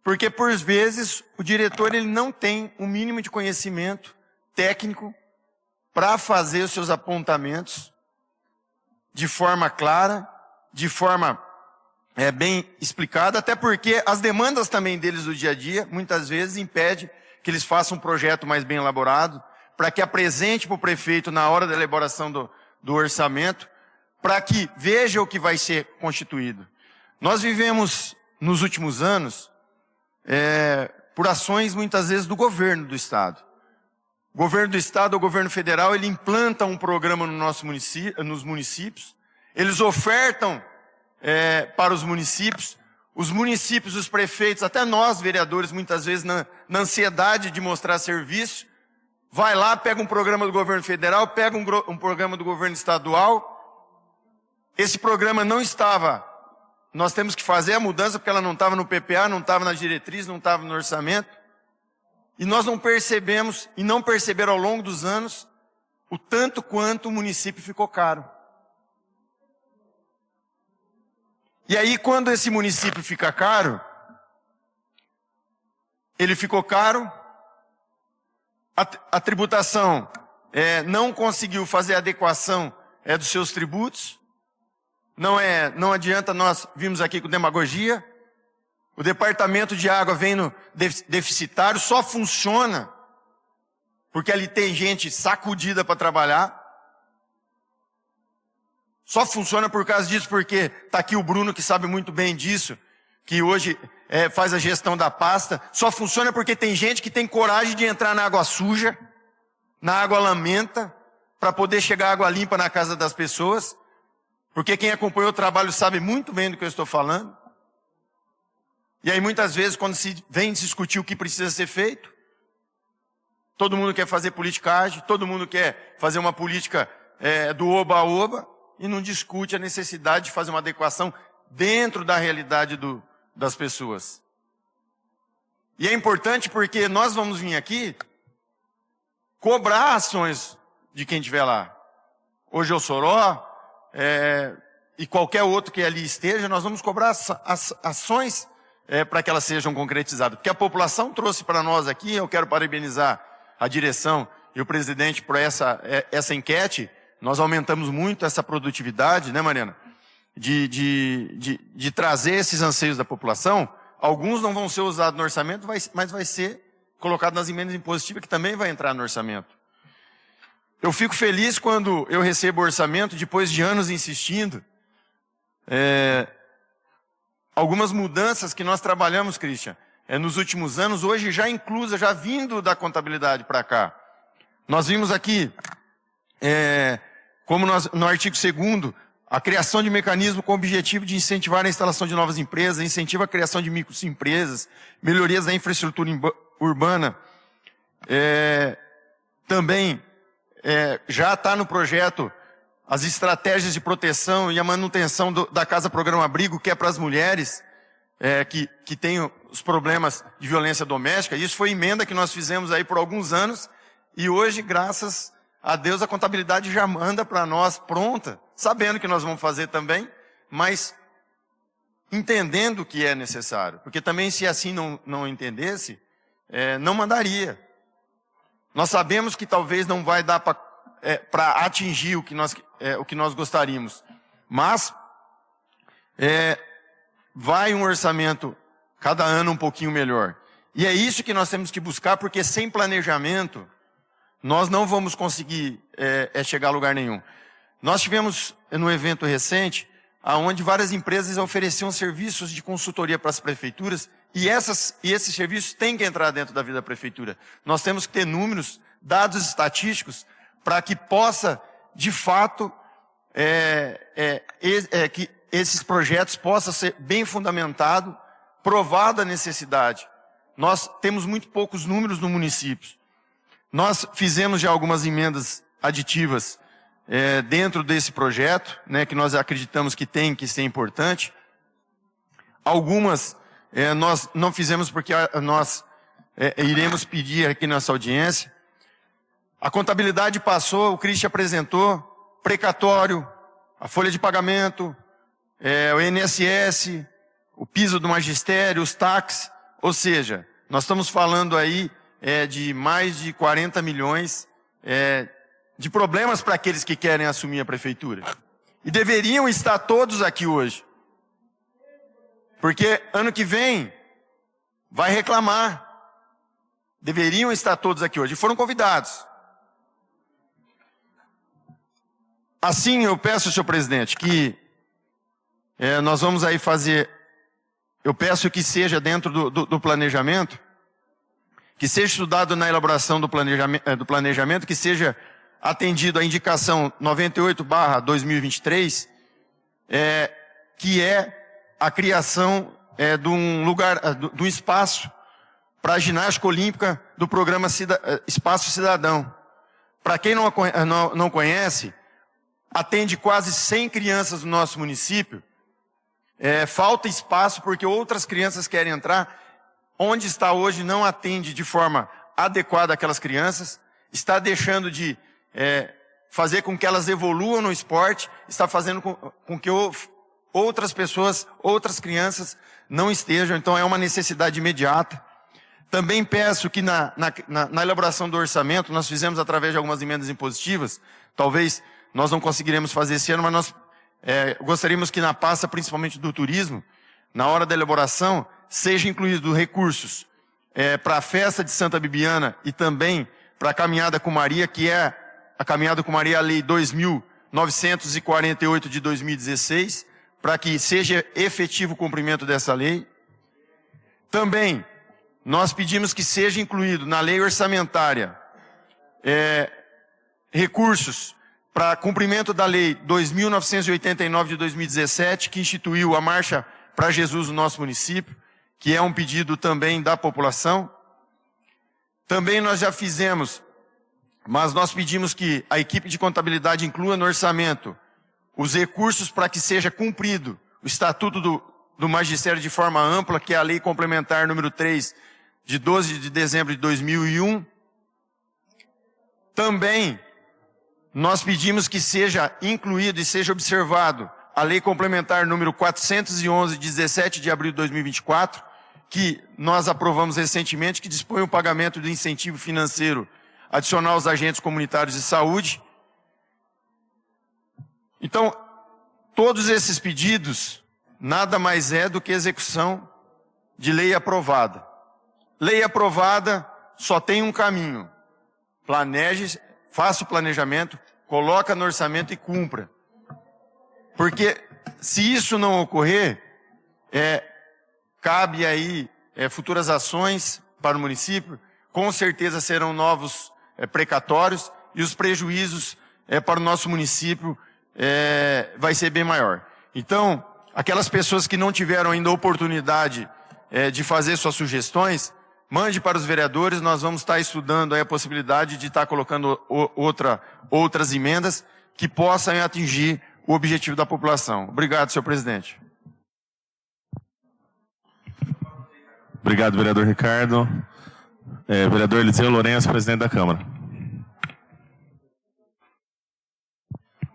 porque por vezes o diretor ele não tem o mínimo de conhecimento técnico para fazer os seus apontamentos de forma clara, de forma bem explicada, até porque as demandas também deles do dia a dia, muitas vezes impede que eles façam um projeto mais bem elaborado, para que apresente para o prefeito na hora da elaboração do orçamento, para que veja o que vai ser constituído. Nós vivemos nos últimos anos por ações muitas vezes do governo do Estado. O governo do Estado ou o governo federal, ele implanta um programa nos municípios, eles ofertam para os municípios, os prefeitos, até nós vereadores, muitas vezes na ansiedade de mostrar serviço, vai lá, pega um programa do governo federal, pega um programa do governo estadual, esse programa não estava, nós temos que fazer a mudança porque ela não estava no PPA, não estava na diretriz, não estava no orçamento, e nós não percebemos, e não perceberam ao longo dos anos, o tanto quanto o município ficou caro. E aí, quando esse município fica caro, ele ficou caro, a tributação não conseguiu fazer a adequação dos seus tributos, não adianta nós virmos aqui com demagogia, o departamento de água vem no deficitário, só funciona porque ali tem gente sacudida para trabalhar, Só funciona por causa disso, porque está aqui o Bruno, que sabe muito bem disso, que hoje faz a gestão da pasta. Só funciona porque tem gente que tem coragem de entrar na água suja, na água lamenta, para poder chegar água limpa na casa das pessoas. Porque quem acompanhou o trabalho sabe muito bem do que eu estou falando. E aí muitas vezes, quando se vem discutir o que precisa ser feito, todo mundo quer fazer politicagem, todo mundo quer fazer uma política do oba-oba, e não discute a necessidade de fazer uma adequação dentro da realidade das pessoas. E é importante porque nós vamos vir aqui cobrar ações de quem estiver lá. Hoje é o Soró, e qualquer outro que ali esteja, nós vamos cobrar ações para que elas sejam concretizadas. Porque a população trouxe para nós aqui, eu quero parabenizar a direção e o presidente por essa enquete. Nós aumentamos muito essa produtividade, né, Mariana? De trazer esses anseios da população. Alguns não vão ser usados no orçamento, mas vai ser colocado nas emendas impositivas, que também vai entrar no orçamento. Eu fico feliz quando eu recebo o orçamento, depois de anos insistindo. Algumas mudanças que nós trabalhamos, Christian, nos últimos anos, hoje já inclusa, já vindo da contabilidade para cá. Nós vimos aqui, como no artigo 2º, a criação de mecanismo com o objetivo de incentivar a instalação de novas empresas, incentiva a criação de microempresas, melhorias da infraestrutura urbana. Também já está no projeto as estratégias de proteção e a manutenção da Casa Programa Abrigo, que é para as mulheres que têm os problemas de violência doméstica. Isso foi emenda que nós fizemos aí por alguns anos, e hoje, graças a Deus, a contabilidade já manda para nós pronta, sabendo que nós vamos fazer também, mas entendendo que é necessário. Porque também, se assim não entendesse, não mandaria. Nós sabemos que talvez não vai dar para atingir o que nós gostaríamos, mas vai um orçamento cada ano um pouquinho melhor. E é isso que nós temos que buscar, porque sem planejamento nós não vamos conseguir chegar a lugar nenhum. Nós tivemos num evento recente, onde várias empresas ofereciam serviços de consultoria para as prefeituras, e esses serviços têm que entrar dentro da vida da prefeitura. Nós temos que ter números, dados estatísticos, para que possa, de fato, que esses projetos possam ser bem fundamentados, provada a necessidade. Nós temos muito poucos números no município. Nós fizemos já algumas emendas aditivas dentro desse projeto, né, que nós acreditamos que tem que ser importante. Algumas nós não fizemos porque nós iremos pedir aqui nessa audiência. A contabilidade passou, o Christian apresentou, precatório, a folha de pagamento, o INSS, o piso do magistério, os táxis, ou seja, nós estamos falando aí de mais de 40 milhões de problemas para aqueles que querem assumir a prefeitura. E deveriam estar todos aqui hoje. Porque ano que vem vai reclamar. Deveriam estar todos aqui hoje. E foram convidados. Assim, eu peço, senhor presidente, que nós vamos aí fazer... Eu peço que seja dentro do planejamento, que seja estudado na elaboração do planejamento, que seja atendido a indicação 98/2023, que é a criação de um lugar, de um espaço para a ginástica olímpica do programa Espaço Cidadão. Para quem não conhece, atende quase 100 crianças no nosso município. Falta espaço porque outras crianças querem entrar. Onde está hoje não atende de forma adequada aquelas crianças, está deixando de fazer com que elas evoluam no esporte, está fazendo com que outras pessoas, outras crianças não estejam. Então é uma necessidade imediata. Também peço que na elaboração do orçamento, nós fizemos através de algumas emendas impositivas, talvez nós não conseguiremos fazer esse ano, mas nós gostaríamos que na pasta, principalmente do turismo, na hora da elaboração, seja incluído recursos para a festa de Santa Bibiana e também para a Caminhada com Maria, que é a Caminhada com Maria, a Lei 2.000, 948 de 2016, para que seja efetivo o cumprimento dessa lei. Também, nós pedimos que seja incluído na lei orçamentária recursos para cumprimento da lei 2.989 de 2017, que instituiu a Marcha para Jesus no nosso município, que é um pedido também da população. Também nós já fizemos, mas nós pedimos que a equipe de contabilidade inclua no orçamento os recursos para que seja cumprido o Estatuto do Magistério de forma ampla, que é a Lei Complementar número 3, de 12 de dezembro de 2001. Também nós pedimos que seja incluído e seja observado a Lei Complementar número 411, de 17 de abril de 2024, que nós aprovamos recentemente, que dispõe o pagamento do incentivo financeiro adicional aos agentes comunitários de saúde. Então, todos esses pedidos nada mais é do que execução de lei aprovada. Lei aprovada só tem um caminho. Planeje, faça o planejamento, coloca no orçamento e cumpra. Porque se isso não ocorrer, cabe aí futuras ações para o município, com certeza serão novos precatórios e os prejuízos para o nosso município vai ser bem maior. Então, aquelas pessoas que não tiveram ainda a oportunidade de fazer suas sugestões, mande para os vereadores, nós vamos estar estudando aí a possibilidade de estar colocando outras emendas que possam atingir o objetivo da população. Obrigado, senhor presidente. Obrigado, vereador Ricardo. Vereador Eliseu Lourenço, presidente da Câmara.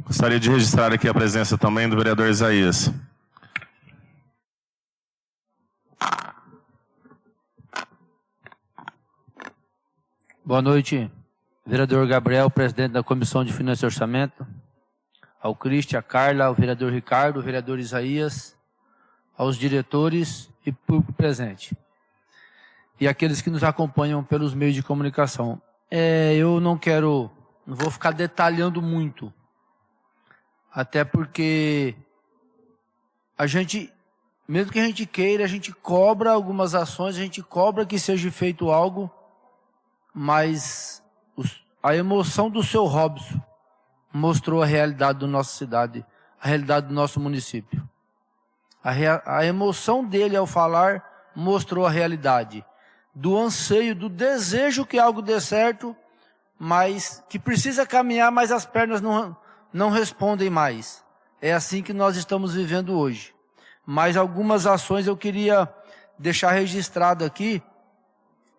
Gostaria de registrar aqui a presença também do vereador Isaías. Boa noite, vereador Gabriel, presidente da Comissão de Finanças e Orçamento, ao Cristian, a Carla, ao vereador Ricardo, ao vereador Isaías, aos diretores e público presente. E aqueles que nos acompanham pelos meios de comunicação. Eu não vou ficar detalhando muito, até porque a gente, mesmo que a gente queira, a gente cobra algumas ações, a gente cobra que seja feito algo, mas a emoção do seu Robson mostrou a realidade da nossa cidade, a realidade do nosso município. A emoção dele ao falar mostrou a realidade do anseio, do desejo que algo dê certo, mas que precisa caminhar, mas as pernas não respondem mais. É assim que nós estamos vivendo hoje. Mas algumas ações eu queria deixar registrado aqui,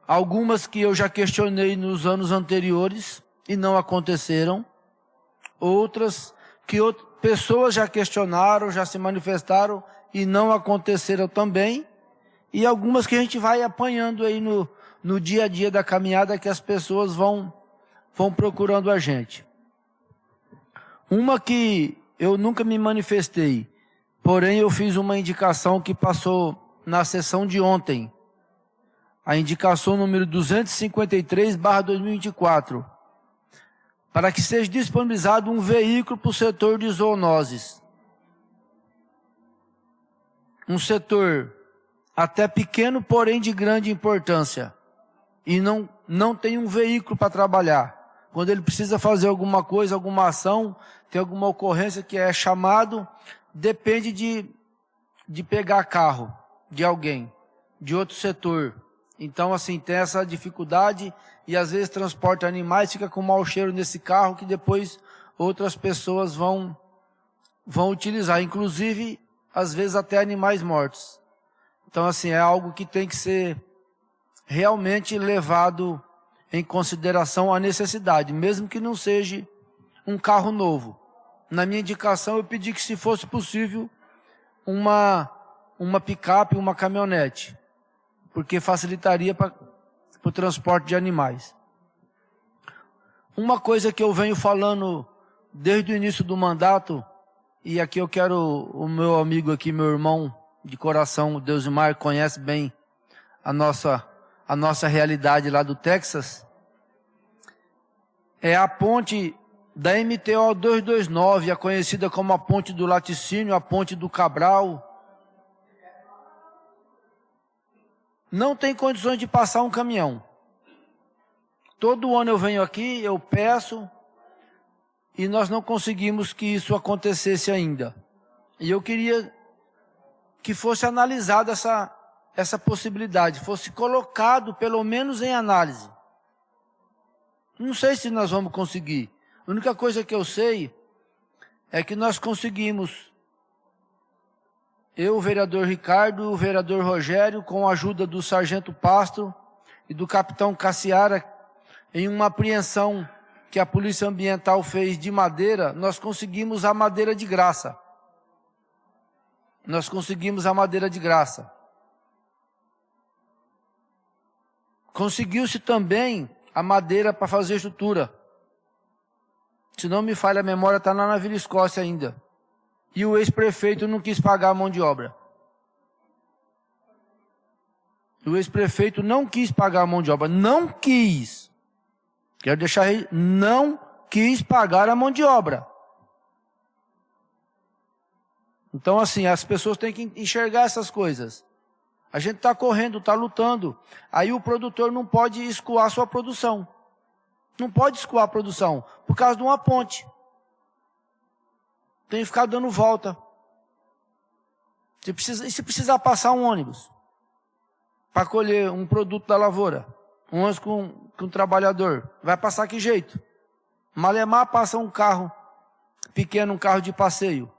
algumas que eu já questionei nos anos anteriores e não aconteceram, outras que pessoas já questionaram, já se manifestaram e não aconteceram também, e algumas que a gente vai apanhando aí no dia a dia da caminhada, que as pessoas vão procurando a gente. Uma que eu nunca me manifestei, porém eu fiz uma indicação que passou na sessão de ontem, a indicação número 253/2024, para que seja disponibilizado um veículo para o setor de zoonoses. Um setor até pequeno, porém de grande importância. E não tem um veículo para trabalhar. Quando ele precisa fazer alguma coisa, alguma ação, tem alguma ocorrência que é chamado, depende de pegar carro de alguém, de outro setor. Então, assim, tem essa dificuldade e às vezes transporta animais, fica com mau cheiro nesse carro que depois outras pessoas vão utilizar, inclusive, às vezes até animais mortos. Então, assim, é algo que tem que ser realmente levado em consideração a necessidade, mesmo que não seja um carro novo. Na minha indicação, eu pedi que, se fosse possível, uma picape, uma caminhonete, porque facilitaria para o transporte de animais. Uma coisa que eu venho falando desde o início do mandato, e aqui eu quero o meu amigo aqui, meu irmão de coração, o Deusimar, conhece bem a nossa realidade lá do Texas, é a ponte da MTO 229, a conhecida como a Ponte do Laticínio, a Ponte do Cabral, não tem condições de passar um caminhão. Todo ano eu venho aqui, eu peço, e nós não conseguimos que isso acontecesse ainda. E eu queria que fosse analisada essa possibilidade, fosse colocado pelo menos em análise. Não sei se nós vamos conseguir. A única coisa que eu sei é que nós conseguimos, eu, o vereador Ricardo, o vereador Rogério, com a ajuda do sargento Pastro e do capitão Cassiara, em uma apreensão que a Polícia Ambiental fez de madeira, nós conseguimos a madeira de graça. Nós conseguimos a madeira de graça. Conseguiu-se também a madeira para fazer estrutura. Se não me falha a memória, está lá na Vila Escócia ainda. E o ex-prefeito não quis pagar a mão de obra. O ex-prefeito não quis pagar a mão de obra. Não quis. Quero deixar aí, não quis pagar a mão de obra. Então, assim, as pessoas têm que enxergar essas coisas. A gente está correndo, está lutando. Aí o produtor não pode escoar sua produção. Não pode escoar a produção por causa de uma ponte. Tem que ficar dando volta. E se precisar passar um ônibus para colher um produto da lavoura, um ônibus com um trabalhador, vai passar que jeito? Malemar passa um carro pequeno, um carro de passeio.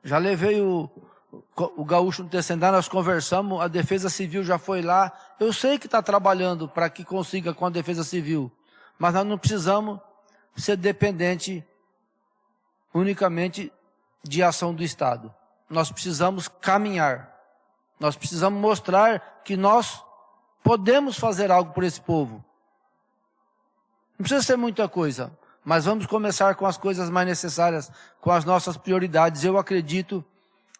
Já levei o gaúcho no Tecendá, nós conversamos, a Defesa Civil já foi lá. Eu sei que está trabalhando para que consiga com a Defesa Civil, mas nós não precisamos ser dependente unicamente de ação do Estado. Nós precisamos caminhar. Nós precisamos mostrar que nós podemos fazer algo por esse povo. Não precisa ser muita coisa, mas vamos começar com as coisas mais necessárias, com as nossas prioridades. Eu acredito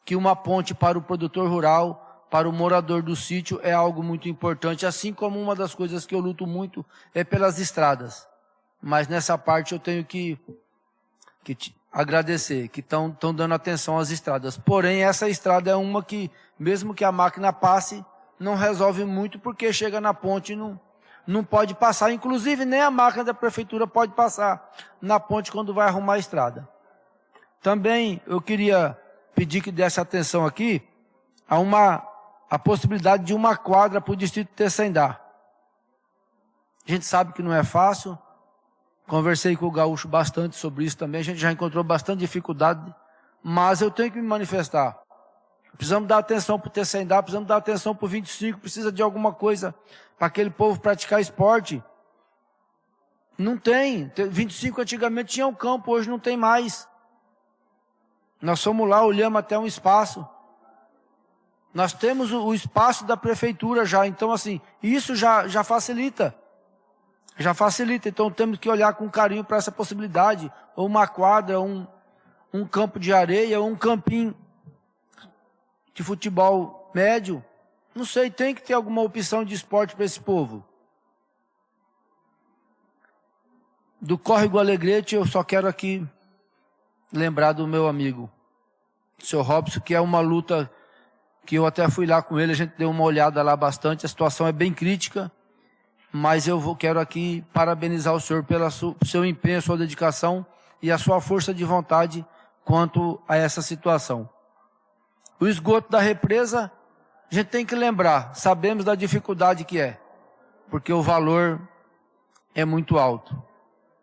que uma ponte para o produtor rural, para o morador do sítio, é algo muito importante, assim como uma das coisas que eu luto muito é pelas estradas. Mas nessa parte eu tenho que agradecer, que estão dando atenção às estradas. Porém, essa estrada é uma que, mesmo que a máquina passe, não resolve muito, porque chega na ponte e não pode passar. Inclusive, nem a máquina da prefeitura pode passar na ponte quando vai arrumar a estrada. Também eu queria pedir que desse atenção aqui a possibilidade de uma quadra para o distrito de Tecendá. A gente sabe que não é fácil. Conversei com o gaúcho bastante sobre isso também. A gente já encontrou bastante dificuldade, mas eu tenho que me manifestar. Precisamos dar atenção para o Tecendá, precisamos dar atenção para o 25, precisa de alguma coisa para aquele povo praticar esporte. Não tem. 25 antigamente tinha um campo, hoje não tem mais. Nós fomos lá, olhamos até um espaço. Nós temos o espaço da prefeitura já, então assim, isso já facilita. Já facilita, então temos que olhar com carinho para essa possibilidade. Ou uma quadra, um campo de areia, ou um campinho de futebol médio. Não sei, tem que ter alguma opção de esporte para esse povo. Do Córrego Alegrete, eu só quero aqui lembrar do meu amigo, o Sr. Robson, que é uma luta que eu até fui lá com ele, a gente deu uma olhada lá bastante, a situação é bem crítica, mas quero aqui parabenizar o senhor pelo seu empenho, sua dedicação e a sua força de vontade quanto a essa situação. O esgoto da represa, a gente tem que lembrar, sabemos da dificuldade que é, porque o valor é muito alto.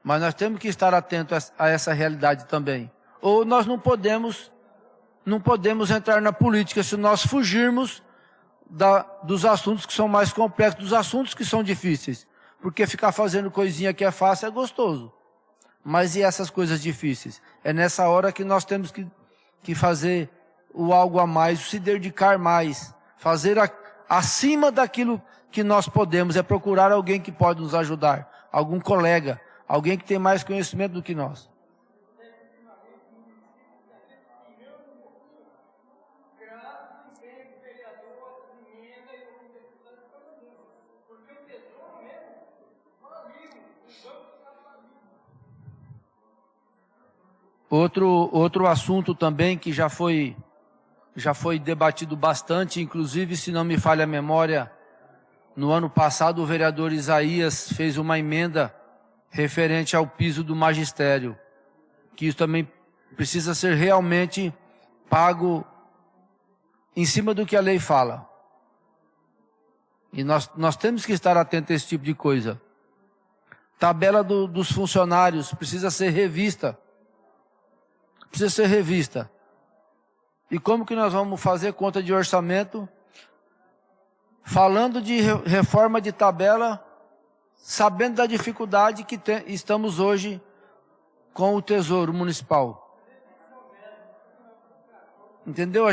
Mas nós temos que estar atentos a essa realidade também. Ou nós não podemos entrar na política se nós fugirmos dos assuntos que são mais complexos, dos assuntos que são difíceis. Porque ficar fazendo coisinha que é fácil é gostoso. Mas e essas coisas difíceis? É nessa hora que nós temos que fazer o algo a mais, se dedicar mais, fazer acima daquilo que nós podemos, é procurar alguém que pode nos ajudar, algum colega, alguém que tem mais conhecimento do que nós. Outro assunto também que já foi debatido bastante, inclusive, se não me falha a memória, no ano passado o vereador Isaías fez uma emenda referente ao piso do magistério, que isso também precisa ser realmente pago em cima do que a lei fala. E nós temos que estar atentos a esse tipo de coisa. Tabela dos funcionários precisa ser revista. Precisa ser revista. E como que nós vamos fazer conta de orçamento falando de reforma de tabela, sabendo da dificuldade que estamos hoje com o Tesouro Municipal? Entendeu?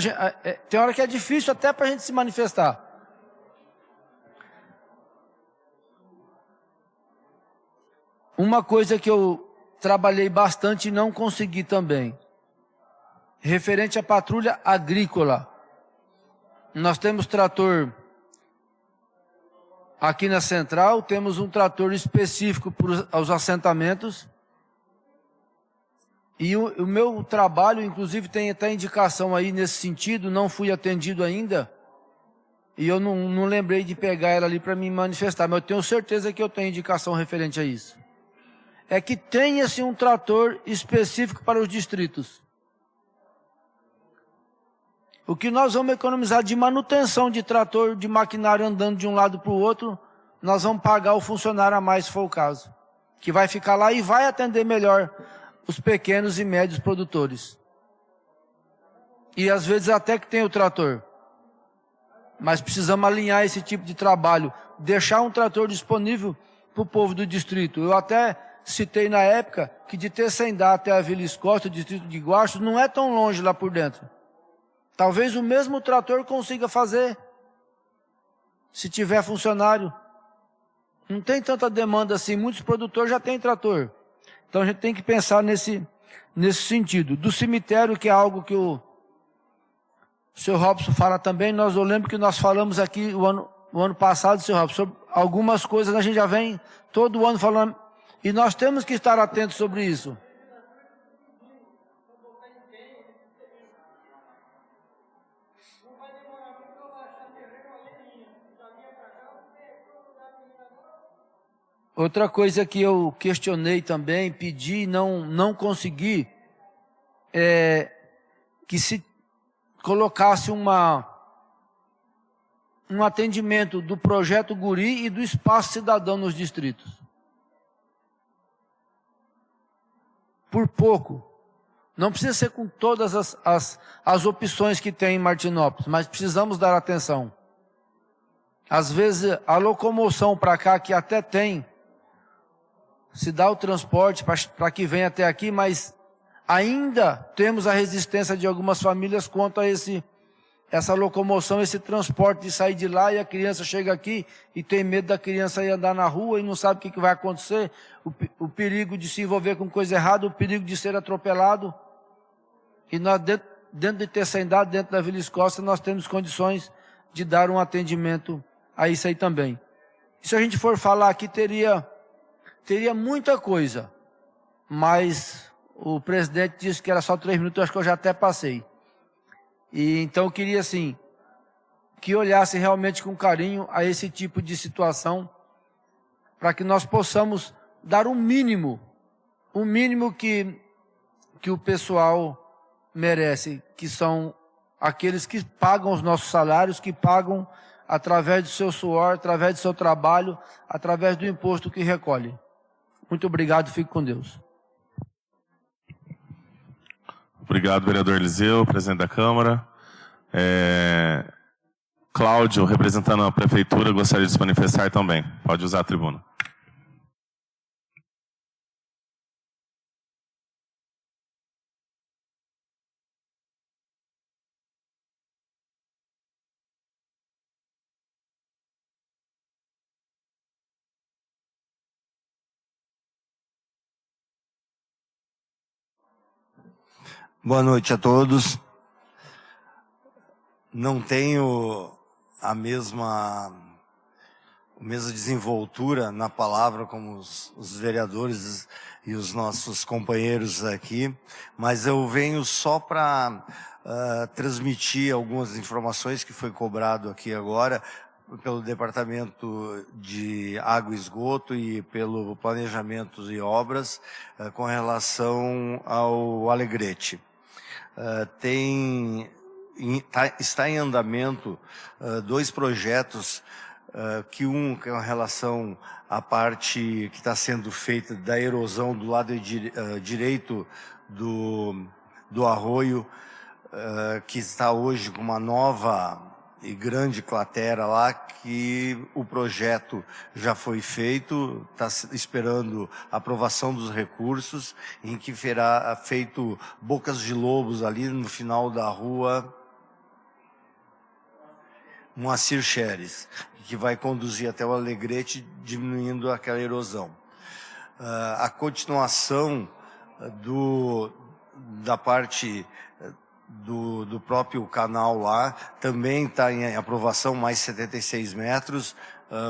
Tem hora que é difícil até para a gente se manifestar. Uma coisa que eu trabalhei bastante e não consegui também, referente à patrulha agrícola. Nós temos trator aqui na central, temos um trator específico para os assentamentos. E o meu trabalho, inclusive, tem até indicação aí nesse sentido, não fui atendido ainda. E eu não lembrei de pegar ela ali para me manifestar, mas eu tenho certeza que eu tenho indicação referente a isso. É que tenha-se um trator específico para os distritos. O que nós vamos economizar de manutenção de trator, de maquinário andando de um lado para o outro, nós vamos pagar o funcionário a mais, se for o caso. Que vai ficar lá e vai atender melhor os pequenos e médios produtores. E às vezes até que tem o trator. Mas precisamos alinhar esse tipo de trabalho. Deixar um trator disponível para o povo do distrito. Eu até citei na época que de Tessendá até a Vila Escócia, o distrito de Guaxos, não é tão longe lá por dentro. Talvez o mesmo trator consiga fazer, se tiver funcionário. Não tem tanta demanda assim, muitos produtores já têm trator. Então a gente tem que pensar nesse sentido. Do cemitério, que é algo que o Sr. Robson fala também, eu lembro que nós falamos aqui o ano passado, Sr. Robson, sobre algumas coisas, a gente já vem todo ano falando, e nós temos que estar atentos sobre isso. Outra coisa que eu questionei também, pedi e não consegui, é que se colocasse um atendimento do Projeto Guri e do Espaço Cidadão nos distritos. Por pouco. Não precisa ser com todas as opções que tem em Martinópolis, mas precisamos dar atenção. Às vezes, a locomoção para cá, que até tem, se dá o transporte para que venha até aqui, mas ainda temos a resistência de algumas famílias quanto a essa locomoção, esse transporte de sair de lá e a criança chega aqui e tem medo da criança ir andar na rua e não sabe o que vai acontecer, o perigo de se envolver com coisa errada, o perigo de ser atropelado. E nós, dentro de Tessendá, dentro da Vila Escócia, nós temos condições de dar um atendimento a isso aí também. E se a gente for falar aqui, teria muita coisa, mas o presidente disse que era só 3 minutos, eu acho que eu já até passei. E então eu queria, assim, que olhasse realmente com carinho a esse tipo de situação, para que nós possamos dar o mínimo que o pessoal merece, que são aqueles que pagam os nossos salários, que pagam através do seu suor, através do seu trabalho, através do imposto que recolhe. Muito obrigado, fique com Deus. Obrigado, vereador Eliseu, presidente da Câmara. Cláudio, representando a Prefeitura, gostaria de se manifestar também. Pode usar a tribuna. Boa noite a todos. Não tenho a mesma mesma desenvoltura na palavra como os vereadores e os nossos companheiros aqui, mas eu venho só para transmitir algumas informações que foi cobrado aqui agora pelo Departamento de Água e Esgoto e pelo Planejamento e Obras com relação ao Alegrete. Está em andamento dois projetos, que um com relação à parte que está sendo feita da erosão do lado direito do arroio, que está hoje com uma nova e grande cratera lá, que o projeto já foi feito, está esperando a aprovação dos recursos, em que será feito bocas de lobos ali no final da rua Moacir Xeres, que vai conduzir até o Alegrete, diminuindo aquela erosão. A continuação da parte do próprio canal lá também está em aprovação, mais 76 metros.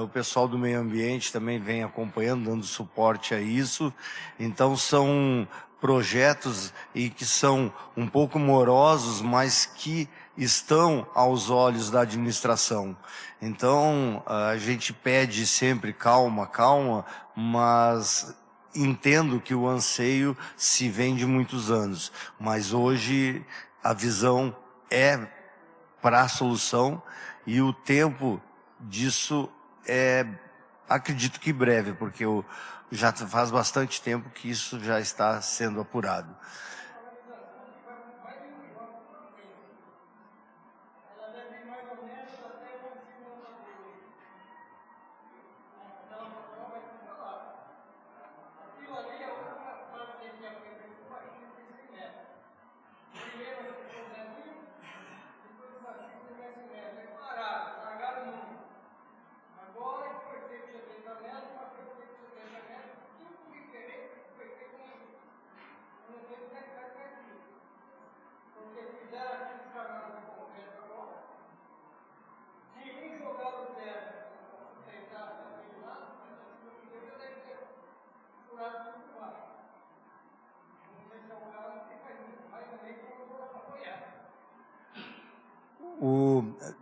O pessoal do meio ambiente também vem acompanhando, dando suporte a isso. Então são projetos e que são um pouco morosos, mas que estão aos olhos da administração. Então a gente pede sempre calma, calma, mas entendo que o anseio se vem de muitos anos. Mas hoje a visão é para a solução e o tempo disso acredito que breve, porque já faz bastante tempo que isso já está sendo apurado.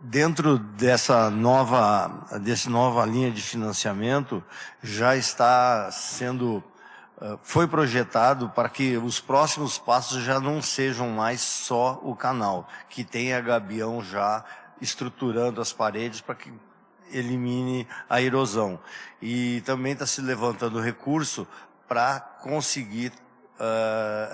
Dentro dessa nova linha de financiamento, já está sendo, foi projetado para que os próximos passos já não sejam mais só o canal, que tenha gabião já estruturando as paredes para que elimine a erosão. E também está se levantando recurso para conseguir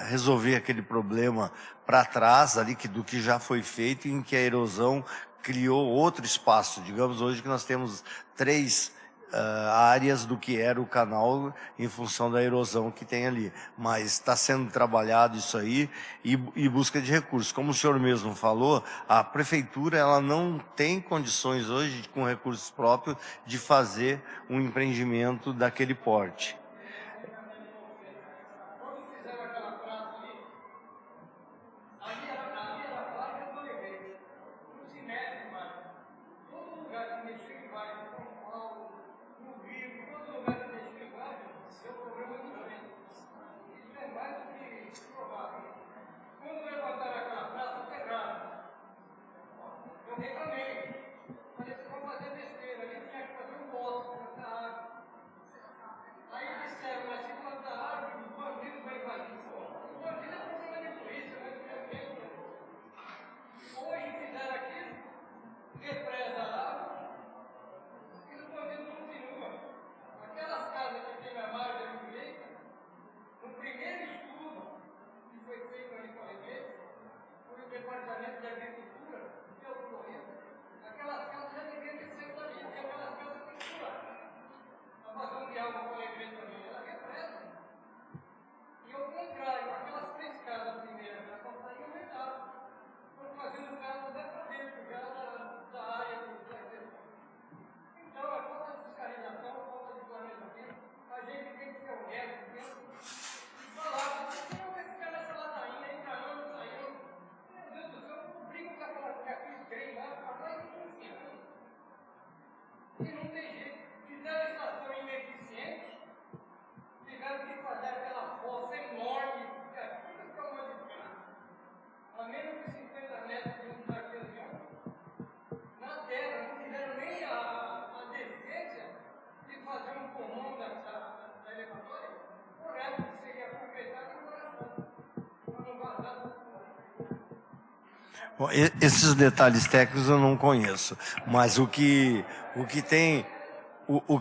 resolver aquele problema para trás ali do que já foi feito, em que a erosão criou outro espaço. Digamos hoje que nós temos 3 áreas do que era o canal em função da erosão que tem ali. Mas está sendo trabalhado isso aí e busca de recursos. Como o senhor mesmo falou, a prefeitura ela não tem condições hoje, com recursos próprios, de fazer um empreendimento daquele porte. Bom, esses detalhes técnicos eu não conheço, mas o que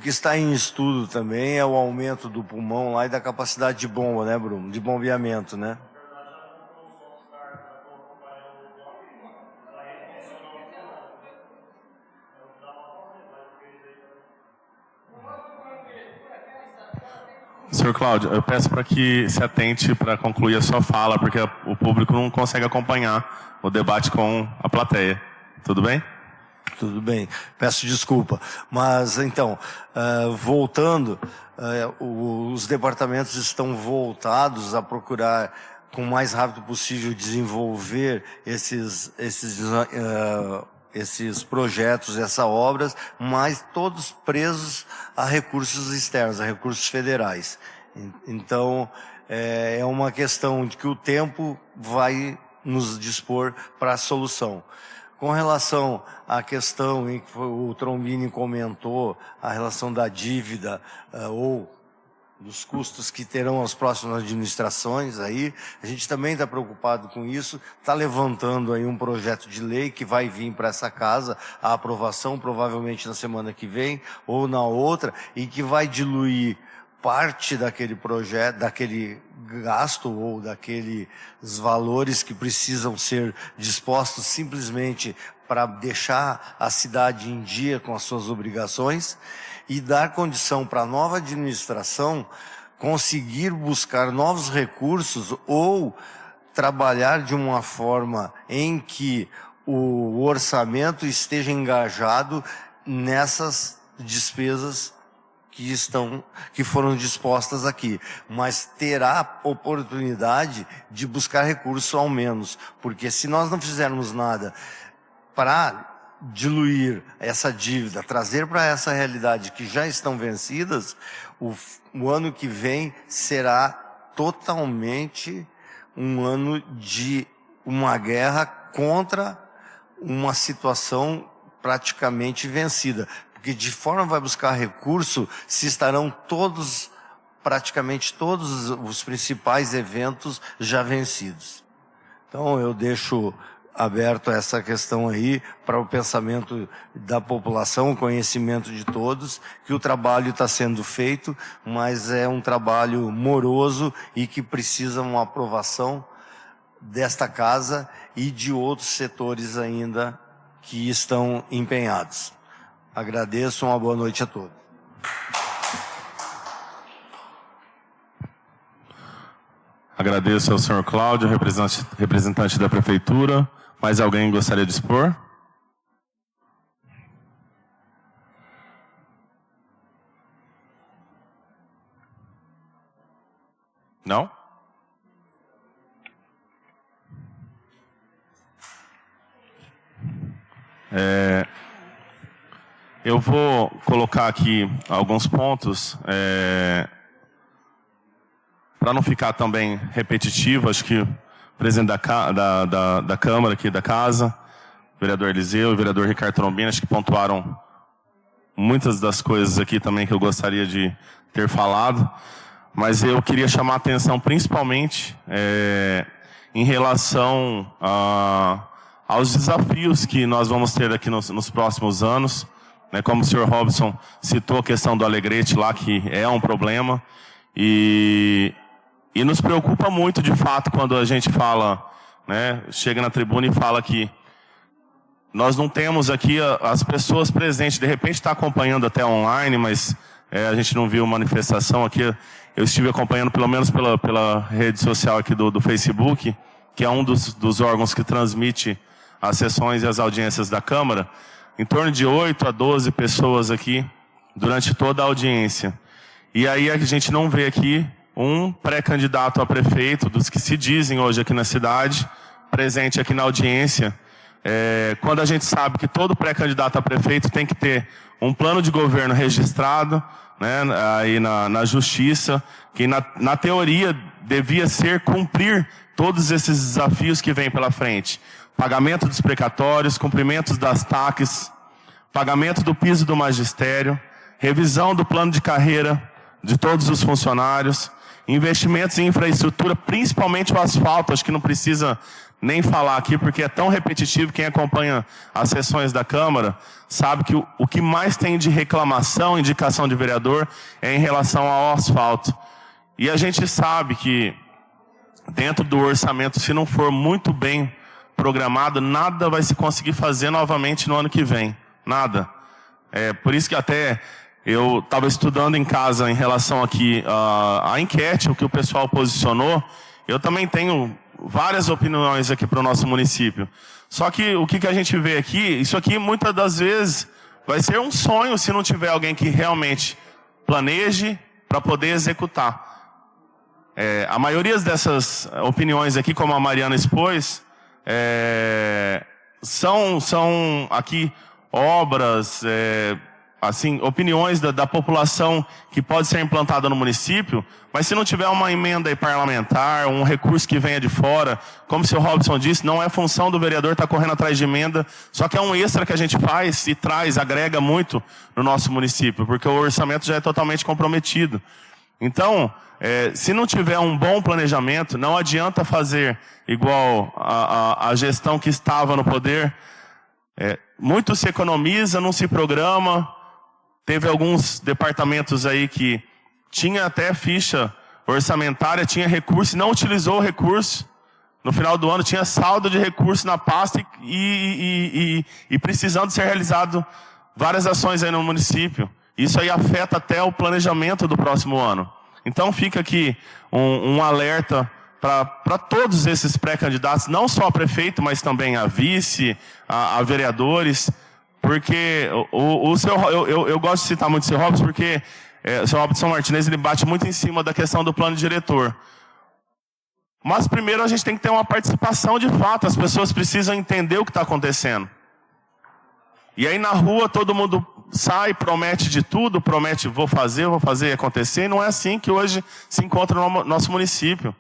está em estudo também é o aumento do pulmão lá e da capacidade de bomba, né, Bruno? De bombeamento, né? Senhor Cláudio, eu peço para que se atente para concluir a sua fala, porque o público não consegue acompanhar o debate com a plateia. Tudo bem? Tudo bem, peço desculpa. Mas, então, voltando, os departamentos estão voltados a procurar, com o mais rápido possível, desenvolver esses projetos, essas obras, mas todos presos a recursos externos, a recursos federais. Então, é uma questão de que o tempo vai nos dispor para a solução. Com relação à questão em que o Trombini comentou, a relação da dívida ou dos custos que terão as próximas administrações, aí a gente também está preocupado com isso, está levantando aí um projeto de lei que vai vir para essa casa, a aprovação provavelmente na semana que vem ou na outra, e que vai diluir parte daquele projeto, daquele gasto ou daqueles valores que precisam ser dispostos simplesmente para deixar a cidade em dia com as suas obrigações e dar condição para a nova administração conseguir buscar novos recursos ou trabalhar de uma forma em que o orçamento esteja engajado nessas despesas que foram dispostas aqui, mas terá oportunidade de buscar recurso ao menos, porque se nós não fizermos nada para diluir essa dívida, trazer para essa realidade que já estão vencidas, o ano que vem será totalmente um ano de uma guerra contra uma situação praticamente vencida. Porque de forma vai buscar recurso se estarão praticamente todos os principais eventos já vencidos. Então eu deixo aberto essa questão aí para o pensamento da população, o conhecimento de todos, que o trabalho está sendo feito, mas é um trabalho moroso e que precisa uma aprovação desta casa e de outros setores ainda que estão empenhados. Agradeço, uma boa noite a todos. Agradeço ao senhor Cláudio, representante da Prefeitura. Mais alguém gostaria de expor? Não? Eu vou colocar aqui alguns pontos, para não ficar também repetitivo. Acho que o presidente da Câmara aqui da Casa, o vereador Eliseu e o vereador Ricardo Trombini, acho que pontuaram muitas das coisas aqui também que eu gostaria de ter falado, mas eu queria chamar a atenção principalmente em relação aos desafios que nós vamos ter aqui nos próximos anos. Como o senhor Robson citou a questão do Alegrete lá, que é um problema, e nos preocupa muito, de fato, quando a gente fala, chega na tribuna e fala que nós não temos aqui as pessoas presentes. De repente está acompanhando até online, mas a gente não viu manifestação aqui. Eu estive acompanhando, pelo menos pela rede social aqui do Facebook, que é um dos órgãos que transmite as sessões e as audiências da Câmara. Em torno de 8 a 12 pessoas aqui durante toda a audiência. E aí a gente não vê aqui um pré-candidato a prefeito, dos que se dizem hoje aqui na cidade, presente aqui na audiência, quando a gente sabe que todo pré-candidato a prefeito tem que ter um plano de governo registrado, aí na justiça, que na teoria devia ser cumprir todos esses desafios que vêm pela frente. Pagamento dos precatórios, cumprimentos das TACs, pagamento do piso do magistério, revisão do plano de carreira de todos os funcionários. investimentos em infraestrutura, principalmente o asfalto. Acho que não precisa nem falar aqui, porque é tão repetitivo. Quem acompanha as sessões da Câmara sabe que o que mais tem de reclamação, indicação de vereador, é em relação ao asfalto. E a gente sabe que dentro do orçamento, se não for muito bem programado, nada vai se conseguir fazer novamente no ano que vem. Nada. Por isso que até eu estava estudando em casa em relação aqui à enquete, o que o pessoal posicionou. Eu também tenho várias opiniões aqui para o nosso município. Só que o que a gente vê aqui, isso aqui muitas das vezes vai ser um sonho se não tiver alguém que realmente planeje para poder executar. A maioria dessas opiniões aqui, como a Mariana expôs, são aqui obras, assim, opiniões da população que pode ser implantada no município, mas se não tiver uma emenda parlamentar, um recurso que venha de fora, como o senhor Robson disse, não é função do vereador estar correndo atrás de emenda, só que é um extra que a gente faz e traz, agrega muito no nosso município, porque o orçamento já é totalmente comprometido. Então, se não tiver um bom planejamento, não adianta fazer igual a gestão que estava no poder. Muito se economiza, não se programa. Teve alguns departamentos aí que tinha até ficha orçamentária, tinha recurso e não utilizou o recurso. No final do ano tinha saldo de recurso na pasta e precisando ser realizado várias ações aí no município. Isso aí afeta até o planejamento do próximo ano. Então fica aqui um alerta para todos esses pré-candidatos, não só a prefeito, mas também a vice, a vereadores, porque eu gosto de citar muito o seu Robson, porque o seu Robson Martinez ele bate muito em cima da questão do plano diretor. Mas primeiro a gente tem que ter uma participação de fato, as pessoas precisam entender o que está acontecendo. E aí na rua todo mundo sai, promete de tudo, promete vou fazer acontecer, e não é assim que hoje se encontra no nosso município.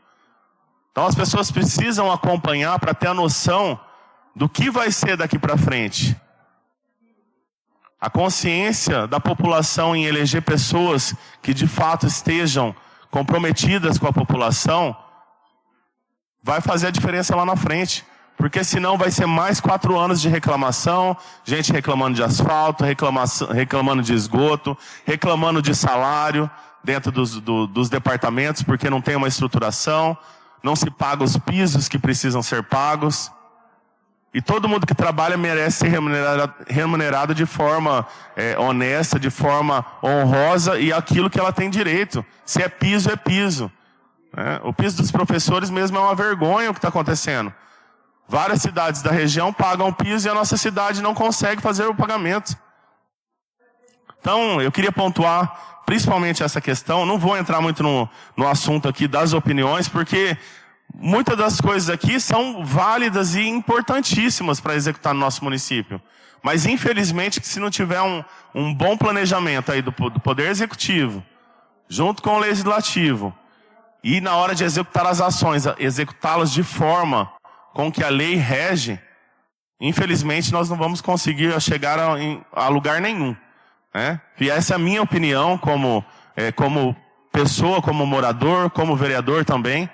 Então as pessoas precisam acompanhar para ter a noção do que vai ser daqui para frente. A consciência da população em eleger pessoas que de fato estejam comprometidas com a população vai fazer a diferença lá na frente. Porque senão vai ser mais 4 anos de reclamação, gente reclamando de asfalto, reclamando de esgoto, reclamando de salário dentro dos departamentos, porque não tem uma estruturação, não se paga os pisos que precisam ser pagos. E todo mundo que trabalha merece ser remunerado de forma honesta, de forma honrosa e aquilo que ela tem direito. Se é piso, é piso. O piso dos professores mesmo é uma vergonha o que está acontecendo. Várias cidades da região pagam piso e a nossa cidade não consegue fazer o pagamento. Então, eu queria pontuar principalmente essa questão. Não vou entrar muito no assunto aqui das opiniões, porque muitas das coisas aqui são válidas e importantíssimas para executar no nosso município. Mas, infelizmente, se não tiver um bom planejamento aí do Poder Executivo, junto com o Legislativo, e na hora de executar as ações, executá-las de forma com que a lei rege, infelizmente nós não vamos conseguir chegar a lugar nenhum. E essa é a minha opinião como pessoa, como morador, como vereador também.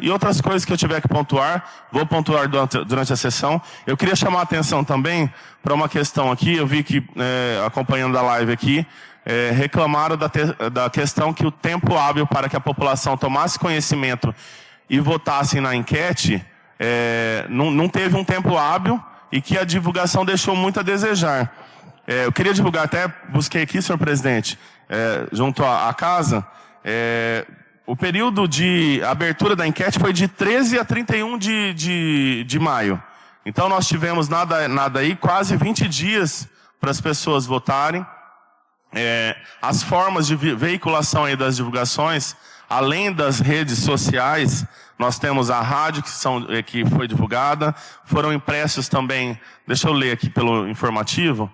E outras coisas que eu tiver que pontuar, vou pontuar durante a sessão. Eu queria chamar a atenção também para uma questão aqui, eu vi que, acompanhando a live aqui, reclamaram da questão que o tempo hábil para que a população tomasse conhecimento e votasse na enquete, não teve um tempo hábil e que a divulgação deixou muito a desejar. Eu queria divulgar, até busquei aqui, senhor presidente, junto à casa, o período de abertura da enquete foi de 13 a 31 de maio. Então nós tivemos nada aí, quase 20 dias para as pessoas votarem. As formas de veiculação aí das divulgações, além das redes sociais, nós temos a rádio que foi divulgada, foram impressos também, deixa eu ler aqui pelo informativo.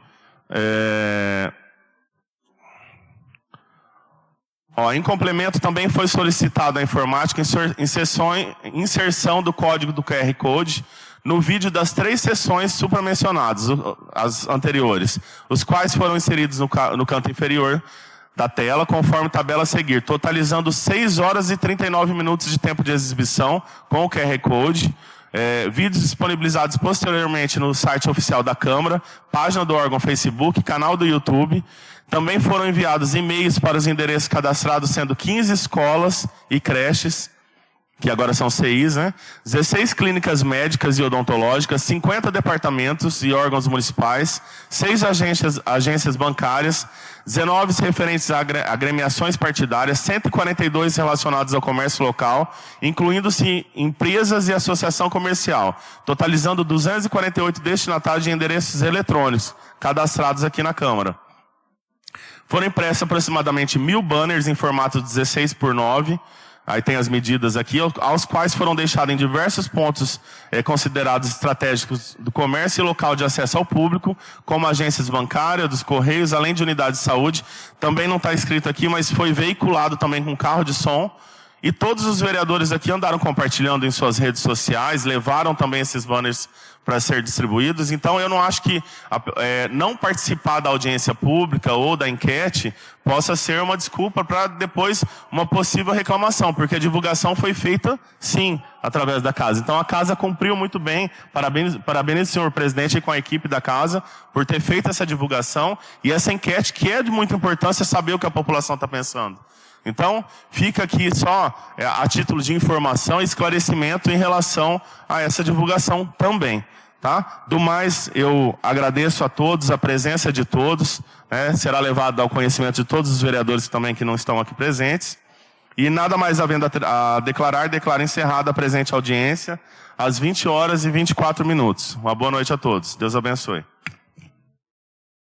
Em complemento também foi solicitada a informática inserção do código do QR Code no vídeo das 3 sessões supramencionadas, as anteriores, os quais foram inseridos no canto inferior da tela, conforme tabela a seguir, totalizando 6 horas e 39 minutos de tempo de exibição com o QR Code. Vídeos disponibilizados posteriormente no site oficial da Câmara, página do órgão Facebook, canal do YouTube. Também foram enviados e-mails para os endereços cadastrados, sendo 15 escolas e creches, que agora são CIs, né? 16 clínicas médicas e odontológicas, 50 departamentos e órgãos municipais, 6 agências bancárias, 19 referentes a agremiações partidárias, 142 relacionados ao comércio local, incluindo-se empresas e associação comercial, totalizando 248 destinatários de endereços eletrônicos cadastrados aqui na Câmara. Foram impressos aproximadamente 1.000 banners em formato 16:9, aí tem as medidas aqui, aos quais foram deixados em diversos pontos considerados estratégicos do comércio e local de acesso ao público, como agências bancárias, dos Correios, além de unidades de saúde. Também não está escrito aqui, mas foi veiculado também com carro de som. E todos os vereadores aqui andaram compartilhando em suas redes sociais, levaram também esses banners para ser distribuídos. Então eu não acho que não participar da audiência pública ou da enquete possa ser uma desculpa para depois uma possível reclamação, porque a divulgação foi feita, sim, através da casa. Então a casa cumpriu muito bem. Parabéns, senhor presidente, e com a equipe da casa por ter feito essa divulgação e essa enquete, que é de muita importância saber o que a população está pensando. Então, fica aqui só a título de informação e esclarecimento em relação a essa divulgação também, tá? Do mais, eu agradeço a todos, a presença de todos, né? Será levado ao conhecimento de todos os vereadores também que não estão aqui presentes. E nada mais havendo a declarar, declaro encerrada a presente audiência às 20 horas e 24 minutos. Uma boa noite a todos. Deus abençoe.